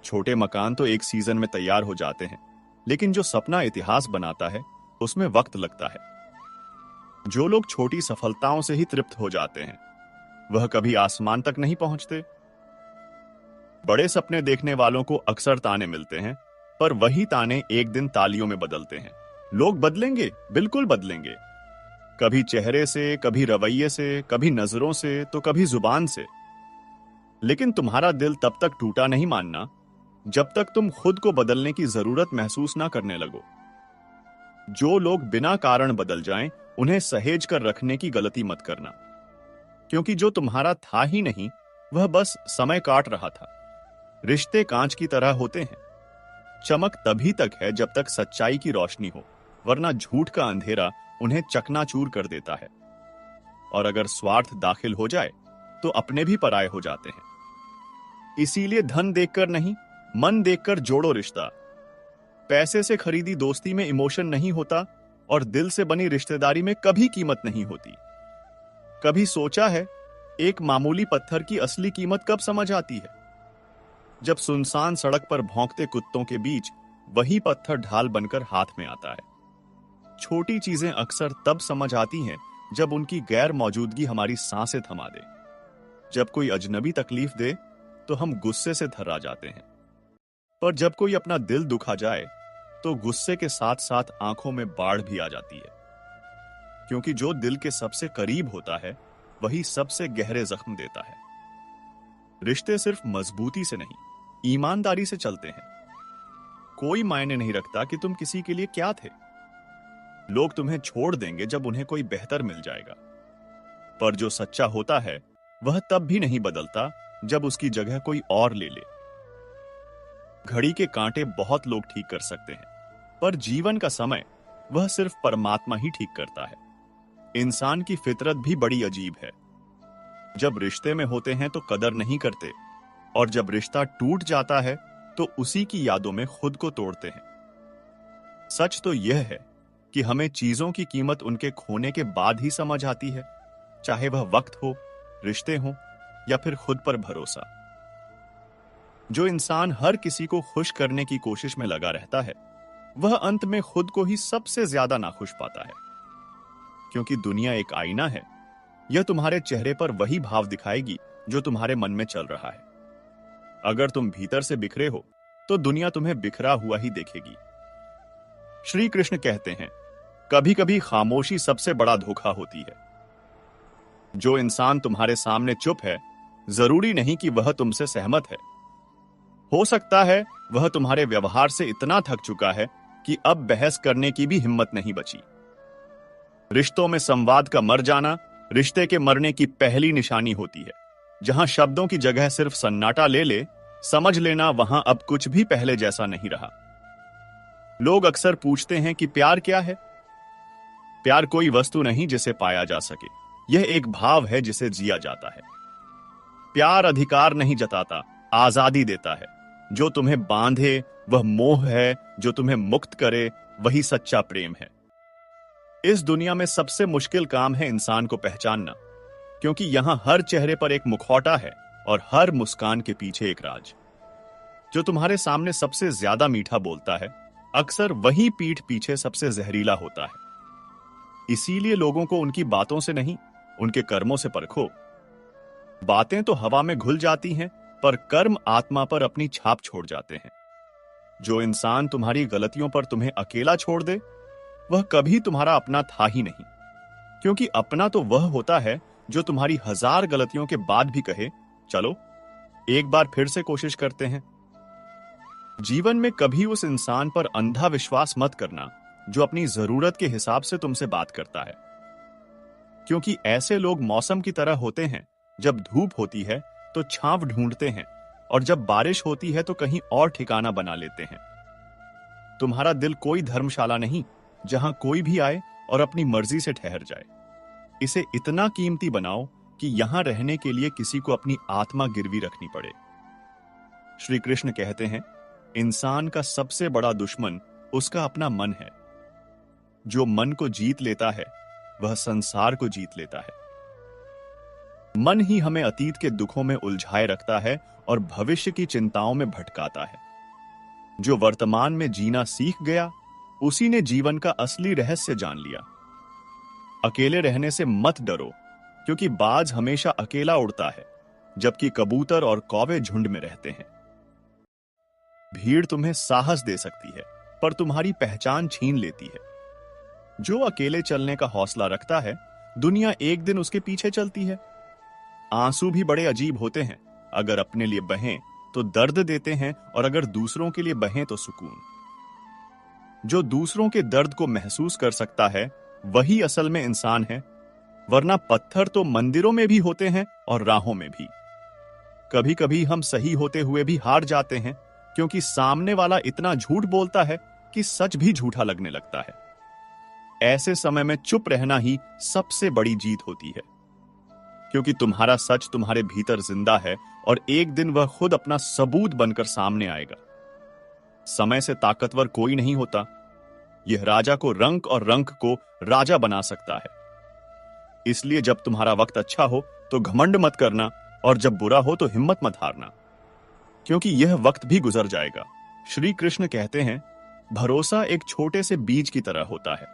छोटे मकान तो एक सीजन में तैयार हो जाते हैं, लेकिन जो सपना इतिहास बनाता है उसमें वक्त लगता है। जो लोग छोटी सफलताओं से ही तृप्त हो जाते हैं वह कभी आसमान तक नहीं पहुंचते। बड़े सपने देखने वालों को अक्सर ताने मिलते हैं, पर वही ताने एक दिन तालियों में बदलते हैं। लोग बदलेंगे, बिल्कुल बदलेंगे, कभी चेहरे से, कभी रवैये से, कभी नजरों से, तो कभी जुबान से। लेकिन तुम्हारा दिल तब तक टूटा नहीं मानना जब तक तुम खुद को बदलने की जरूरत महसूस ना करने लगो। जो लोग बिना कारण बदल जाएं, उन्हें सहेज कर रखने की गलती मत करना, क्योंकि जो तुम्हारा था ही नहीं वह बस समय काट रहा था। रिश्ते कांच की तरह होते हैं, चमक तभी तक है जब तक सच्चाई की रोशनी हो, वरना झूठ का अंधेरा उन्हें चकनाचूर कर देता है। और अगर स्वार्थ दाखिल हो जाए तो अपने भी पराये हो जाते हैं। इसीलिए धन देखकर नहीं, मन देखकर जोड़ो रिश्ता। पैसे से खरीदी दोस्ती में इमोशन नहीं होता और दिल से बनी रिश्तेदारी में कभी कीमत नहीं होती। कभी सोचा है एक मामूली पत्थर की असली कीमत कब समझ आती है? जब सुनसान सड़क पर भौंकते कुत्तों के बीच वही पत्थर ढाल बनकर हाथ में आता है। छोटी चीजें अक्सर तब समझ आती हैं जब उनकी गैर मौजूदगी हमारी सांसें थमा दे। जब कोई अजनबी तकलीफ दे तो हम गुस्से से थर्रा जाते हैं, पर जब कोई अपना दिल दुखा जाए तो गुस्से के साथ साथ आंखों में बाढ़ भी आ जाती है, क्योंकि जो दिल के सबसे करीब होता है वही सबसे गहरे जख्म देता है। रिश्ते सिर्फ मजबूती से नहीं, ईमानदारी से चलते हैं। कोई मायने नहीं रखता कि तुम किसी के लिए क्या थे। लोग तुम्हें छोड़ देंगे जब उन्हें कोई बेहतर मिल जाएगा, पर जो सच्चा होता है वह तब भी नहीं बदलता जब उसकी जगह कोई और ले ले। घड़ी के कांटे बहुत लोग ठीक कर सकते हैं, पर जीवन का समय वह सिर्फ परमात्मा ही ठीक करता है। इंसान की फितरत भी बड़ी अजीब है। जब रिश्ते में होते हैं तो कदर नहीं करते, और जब रिश्ता टूट जाता है तो उसी की यादों में खुद को तोड़ते हैं। सच तो यह है कि हमें चीजों की कीमत उनके खोने के बाद ही समझ आती है, चाहे वह वक्त हो, रिश्ते हो या फिर खुद पर भरोसा। जो इंसान हर किसी को खुश करने की कोशिश में लगा रहता है वह अंत में खुद को ही सबसे ज्यादा नाखुश पाता है, क्योंकि दुनिया एक आईना है। यह तुम्हारे चेहरे पर वही भाव दिखाएगी जो तुम्हारे मन में चल रहा है। अगर तुम भीतर से बिखरे हो तो दुनिया तुम्हें बिखरा हुआ ही देखेगी। श्री कृष्ण कहते हैं, कभी कभी खामोशी सबसे बड़ा धोखा होती है। जो इंसान तुम्हारे सामने चुप है, जरूरी नहीं कि वह तुमसे सहमत है। हो सकता है वह तुम्हारे व्यवहार से इतना थक चुका है कि अब बहस करने की भी हिम्मत नहीं बची। रिश्तों में संवाद का मर जाना रिश्ते के मरने की पहली निशानी होती है। जहां शब्दों की जगह सिर्फ सन्नाटा ले ले, समझ लेना वहां अब कुछ भी पहले जैसा नहीं रहा। लोग अक्सर पूछते हैं कि प्यार क्या है। प्यार कोई वस्तु नहीं जिसे पाया जा सके, यह एक भाव है जिसे जिया जाता है। प्यार अधिकार नहीं जताता, आजादी देता है। जो तुम्हें बांधे वह मोह है, जो तुम्हें मुक्त करे वही सच्चा प्रेम है। इस दुनिया में सबसे मुश्किल काम है इंसान को पहचानना, क्योंकि यहां हर चेहरे पर एक मुखौटा है और हर मुस्कान के पीछे एक राज। जो तुम्हारे सामने सबसे ज्यादा मीठा बोलता है, अक्सर वही पीठ पीछे सबसे जहरीला होता है। इसीलिए लोगों को उनकी बातों से नहीं, उनके कर्मों से परखो। बातें तो हवा में घुल जाती हैं, पर कर्म आत्मा पर अपनी छाप छोड़ जाते हैं। जो इंसान तुम्हारी गलतियों पर तुम्हें अकेला छोड़ दे, वह कभी तुम्हारा अपना था ही नहीं। क्योंकि अपना तो वह होता है जो तुम्हारी 1000 गलतियों के बाद भी कहे, चलो एक बार फिर से कोशिश करते हैं। जीवन में कभी उस इंसान पर अंधा विश्वास मत करना जो अपनी जरूरत के हिसाब से तुमसे बात करता है। क्योंकि ऐसे लोग मौसम की तरह होते हैं, जब धूप होती है तो छांव ढूंढते हैं, और जब बारिश होती है तो कहीं और ठिकाना बना लेते हैं। तुम्हारा दिल कोई धर्मशाला नहीं जहां कोई भी आए और अपनी मर्जी से ठहर जाए। इसे इतना कीमती बनाओ कि यहां रहने के लिए किसी को अपनी आत्मा गिरवी रखनी पड़े। श्री कृष्ण कहते हैं, इंसान का सबसे बड़ा दुश्मन उसका अपना मन है। जो मन को जीत लेता है वह संसार को जीत लेता है। मन ही हमें अतीत के दुखों में उलझाए रखता है और भविष्य की चिंताओं में भटकाता है। जो वर्तमान में जीना सीख गया, उसी ने जीवन का असली रहस्य जान लिया। अकेले रहने से मत डरो, क्योंकि बाज हमेशा अकेला उड़ता है, जबकि कबूतर और कौवे झुंड में रहते हैं। भीड़ तुम्हें साहस दे सकती है, पर तुम्हारी पहचान छीन लेती है। जो अकेले चलने का हौसला रखता है, दुनिया एक दिन उसके पीछे चलती है। आंसू भी बड़े अजीब होते हैं। अगर अपने लिए बहें तो दर्द देते हैं, और अगर दूसरों के लिए बहें तो सुकून। जो दूसरों के दर्द को महसूस कर सकता है, वही असल में इंसान है। वरना पत्थर तो मंदिरों में भी होते हैं और राहों में भी। कभी कभी हम सही होते हुए भी हार जाते हैं, क्योंकि सामने वाला इतना झूठ बोलता है कि सच भी झूठा लगने लगता है। ऐसे समय में चुप रहना ही सबसे बड़ी जीत होती है, क्योंकि तुम्हारा सच तुम्हारे भीतर जिंदा है और एक दिन वह खुद अपना सबूत बनकर सामने आएगा। समय से ताकतवर कोई नहीं होता। यह राजा को रंक और रंक को राजा बना सकता है। इसलिए जब तुम्हारा वक्त अच्छा हो तो घमंड मत करना, और जब बुरा हो तो हिम्मत मत हारना, क्योंकि यह वक्त भी गुजर जाएगा। श्री कृष्ण कहते हैं, भरोसा एक छोटे से बीज की तरह होता है।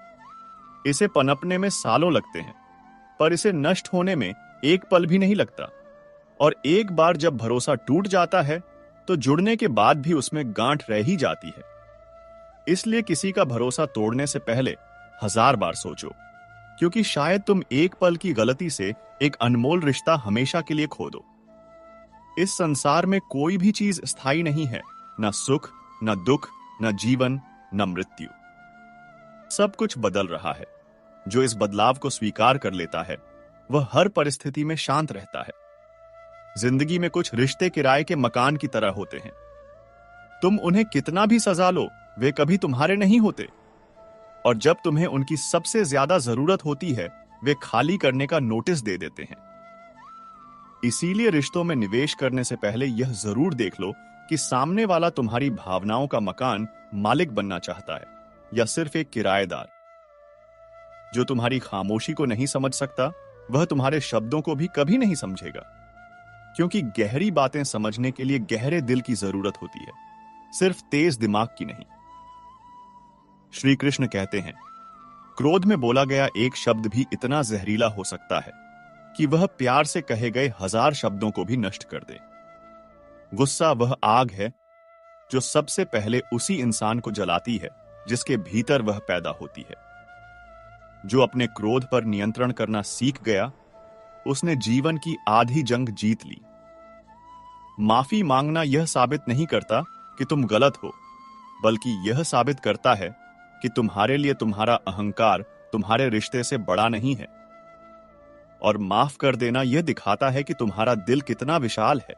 इसे पनपने में सालों लगते हैं, पर इसे नष्ट होने में एक पल भी नहीं लगता। और एक बार जब भरोसा टूट जाता है तो जुड़ने के बाद भी उसमें गांठ रह ही जाती है। इसलिए किसी का भरोसा तोड़ने से पहले 1000 बार सोचो, क्योंकि शायद तुम एक पल की गलती से एक अनमोल रिश्ता हमेशा के लिए खो दो। इस संसार में कोई भी चीज स्थायी नहीं है, न सुख, न दुख, न जीवन, न मृत्यु। सब कुछ बदल रहा है। जो इस बदलाव को स्वीकार कर लेता है, वह हर परिस्थिति में शांत रहता है। जिंदगी में कुछ रिश्ते किराए के मकान की तरह होते हैं। तुम उन्हें कितना भी सजा लो, वे कभी तुम्हारे नहीं होते। और जब तुम्हें उनकी सबसे ज्यादा जरूरत होती है, वे खाली करने का नोटिस दे देते हैं। इसीलिए रिश्तों में निवेश करने से पहले यह जरूर देख लो कि सामने वाला तुम्हारी भावनाओं का मकान मालिक बनना चाहता है या सिर्फ एक किराएदार। जो तुम्हारी खामोशी को नहीं समझ सकता, वह तुम्हारे शब्दों को भी कभी नहीं समझेगा, क्योंकि गहरी बातें समझने के लिए गहरे दिल की जरूरत होती है, सिर्फ तेज दिमाग की नहीं। श्री कृष्ण कहते हैं, क्रोध में बोला गया एक शब्द भी इतना जहरीला हो सकता है कि वह प्यार से कहे गए 1000 शब्दों को भी नष्ट कर दे। गुस्सा वह आग है जो सबसे पहले उसी इंसान को जलाती है जिसके भीतर वह पैदा होती है। जो अपने क्रोध पर नियंत्रण करना सीख गया, उसने जीवन की आधी जंग जीत ली। माफी मांगना यह साबित नहीं करता कि तुम गलत हो, बल्कि यह साबित करता है कि तुम्हारे लिए तुम्हारा अहंकार तुम्हारे रिश्ते से बड़ा नहीं है। और माफ कर देना यह दिखाता है कि तुम्हारा दिल कितना विशाल है।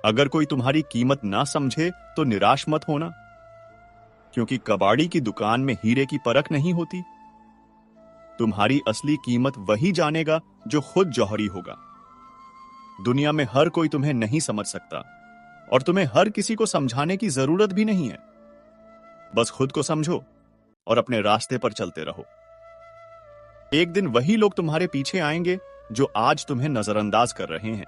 अगर कोई तुम्हारी कीमत ना समझे तो निराश मत होना, क्योंकि कबाड़ी की दुकान में हीरे की परख नहीं होती। तुम्हारी असली कीमत वही जानेगा जो खुद जौहरी होगा। दुनिया में हर कोई तुम्हें नहीं समझ सकता और तुम्हें हर किसी को समझाने की जरूरत भी नहीं है। बस खुद को समझो और अपने रास्ते पर चलते रहो। एक दिन वही लोग तुम्हारे पीछे आएंगे जो आज तुम्हें नजरअंदाज कर रहे हैं।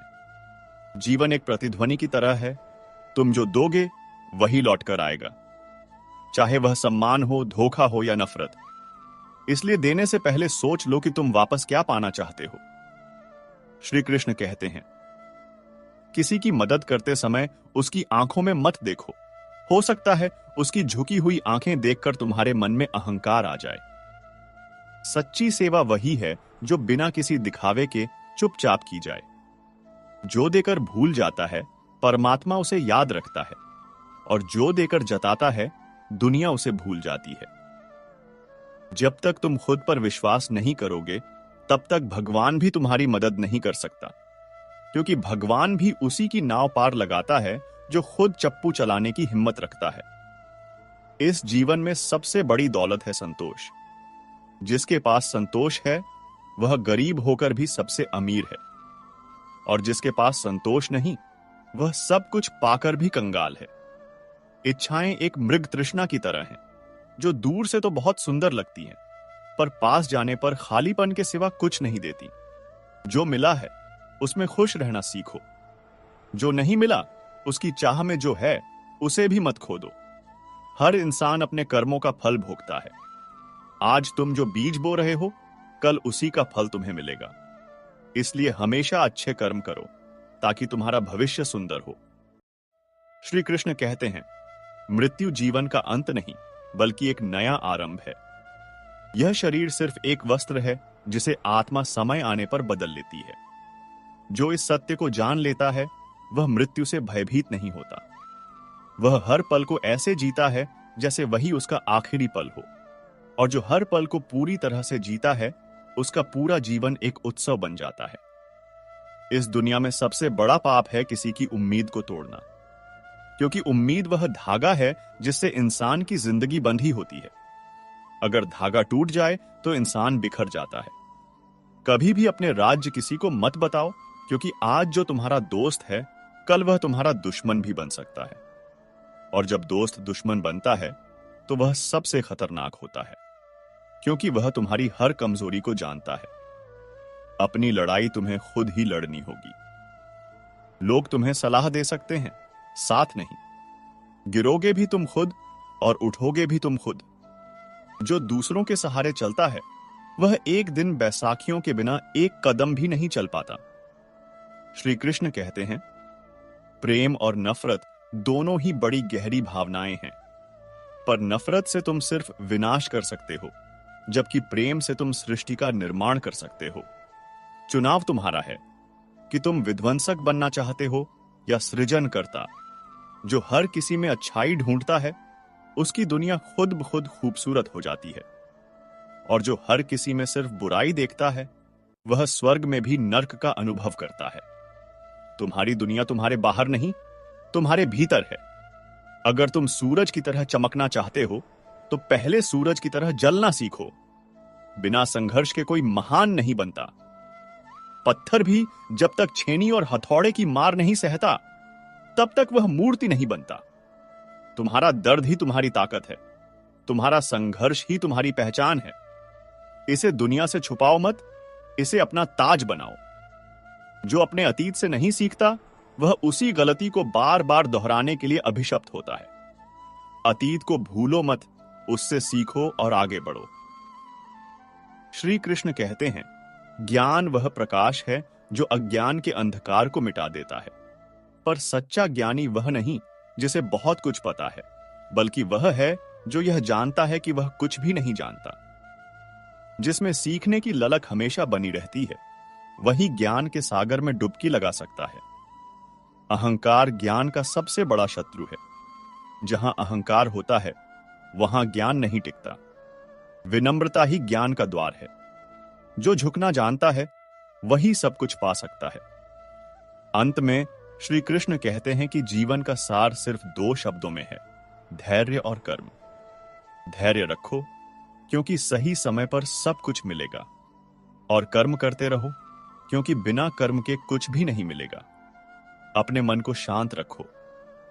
जीवन एक प्रतिध्वनि की तरह है, तुम जो दोगे वही लौट कर आएगा, चाहे वह सम्मान हो, धोखा हो या नफरत। इसलिए देने से पहले सोच लो कि तुम वापस क्या पाना चाहते हो। श्री कृष्ण कहते हैं, किसी की मदद करते समय उसकी आंखों में मत देखो। हो सकता है उसकी झुकी हुई आंखें देखकर तुम्हारे मन में अहंकार आ जाए। सच्ची सेवा वही है जो बिना किसी दिखावे के चुपचाप की जाए। जो देकर भूल जाता है, परमात्मा उसे याद रखता है, और जो देकर जताता है, दुनिया उसे भूल जाती है। जब तक तुम खुद पर विश्वास नहीं करोगे, तब तक भगवान भी तुम्हारी मदद नहीं कर सकता, क्योंकि भगवान भी उसी की नाव पार लगाता है जो खुद चप्पू चलाने की हिम्मत रखता है। इस जीवन में सबसे बड़ी दौलत है संतोष। जिसके पास संतोष है वह गरीब होकर भी सबसे अमीर है, और जिसके पास संतोष नहीं वह सब कुछ पाकर भी कंगाल है। इच्छाएं एक मृग तृष्णा की तरह हैं, जो दूर से तो बहुत सुंदर लगती हैं, पर पास जाने पर खालीपन के सिवा कुछ नहीं देती। जो मिला है उसमें खुश रहना सीखो। जो नहीं मिला उसकी चाह में जो है उसे भी मत खो दो। हर इंसान अपने कर्मों का फल भोगता है। आज तुम जो बीज बो रहे हो, कल उसी का फल तुम्हें मिलेगा। इसलिए हमेशा अच्छे कर्म करो ताकि तुम्हारा भविष्य सुंदर हो। श्री कृष्ण कहते हैं, मृत्यु जीवन का अंत नहीं बल्कि एक नया आरंभ है। यह शरीर सिर्फ एक वस्त्र है जिसे आत्मा समय आने पर बदल लेती है। जो इस सत्य को जान लेता है वह मृत्यु से भयभीत नहीं होता। वह हर पल को ऐसे जीता है जैसे वही उसका आखिरी पल हो, और जो हर पल को पूरी तरह से जीता है उसका पूरा जीवन एक उत्सव बन जाता है। इस दुनिया में सबसे बड़ा पाप है किसी की उम्मीद को तोड़ना, क्योंकि उम्मीद वह धागा है जिससे इंसान की जिंदगी बंधी होती है। अगर धागा टूट जाए तो इंसान बिखर जाता है। कभी भी अपने राज्य किसी को मत बताओ, क्योंकि आज जो तुम्हारा दोस्त है कल वह तुम्हारा दुश्मन भी बन सकता है, और जब दोस्त दुश्मन बनता है तो वह सबसे खतरनाक होता है, क्योंकि वह तुम्हारी हर कमजोरी को जानता है। अपनी लड़ाई तुम्हें खुद ही लड़नी होगी। लोग तुम्हें सलाह दे सकते हैं, साथ नहीं। गिरोगे भी तुम खुद और उठोगे भी तुम खुद। जो दूसरों के सहारे चलता है वह एक दिन बैसाखियों के बिना एक कदम भी नहीं चल पाता। श्री कृष्ण कहते हैं, प्रेम और नफरत दोनों ही बड़ी गहरी भावनाएं हैं, पर नफरत से तुम सिर्फ विनाश कर सकते हो, जबकि प्रेम से तुम सृष्टि का निर्माण कर सकते हो। चुनाव तुम्हारा है कि तुम विध्वंसक बनना चाहते हो या सृजन करता। जो हर किसी में अच्छाई ढूंढता है उसकी दुनिया खुद ब खुद खूबसूरत हो जाती है, और जो हर किसी में सिर्फ बुराई देखता है वह स्वर्ग में भी नर्क का अनुभव करता है। तुम्हारी दुनिया तुम्हारे बाहर नहीं, तुम्हारे भीतर है। अगर तुम सूरज की तरह चमकना चाहते हो तो पहले सूरज की तरह जलना सीखो। बिना संघर्ष के कोई महान नहीं बनता। पत्थर भी जब तक छेनी और हथौड़े की मार नहीं सहता तब तक वह मूर्ति नहीं बनता। तुम्हारा दर्द ही तुम्हारी ताकत है, तुम्हारा संघर्ष ही तुम्हारी पहचान है। इसे दुनिया से छुपाओ मत, इसे अपना ताज बनाओ। जो अपने अतीत से नहीं सीखता वह उसी गलती को बार बार दोहराने के लिए अभिशप्त होता है। अतीत को भूलो मत, उससे सीखो और आगे बढ़ो। श्री कृष्ण कहते हैं, ज्ञान वह प्रकाश है जो अज्ञान के अंधकार को मिटा देता है, पर सच्चा ज्ञानी वह नहीं जिसे बहुत कुछ पता है, बल्कि वह है जो यह जानता है कि वह कुछ भी नहीं जानता। जिसमें सीखने की ललक हमेशा बनी रहती है वही ज्ञान के सागर में डुबकी लगा सकता है। अहंकार ज्ञान का सबसे बड़ा शत्रु है। जहां अहंकार होता है वहां ज्ञान नहीं टिकता। विनम्रता ही ज्ञान का द्वार है। जो झुकना जानता है वही सब कुछ पा सकता है। अंत में श्री कृष्ण कहते हैं कि जीवन का सार सिर्फ दो शब्दों में है, धैर्य और कर्म। धैर्य रखो क्योंकि सही समय पर सब कुछ मिलेगा, और कर्म करते रहो क्योंकि बिना कर्म के कुछ भी नहीं मिलेगा। अपने मन को शांत रखो,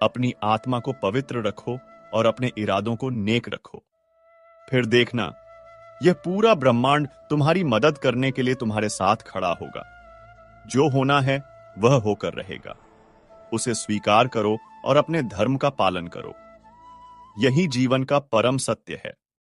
अपनी आत्मा को पवित्र रखो और अपने इरादों को नेक रखो। फिर देखना, यह पूरा ब्रह्मांड तुम्हारी मदद करने के लिए तुम्हारे साथ खड़ा होगा। जो होना है वह होकर रहेगा। उसे स्वीकार करो और अपने धर्म का पालन करो। यही जीवन का परम सत्य है।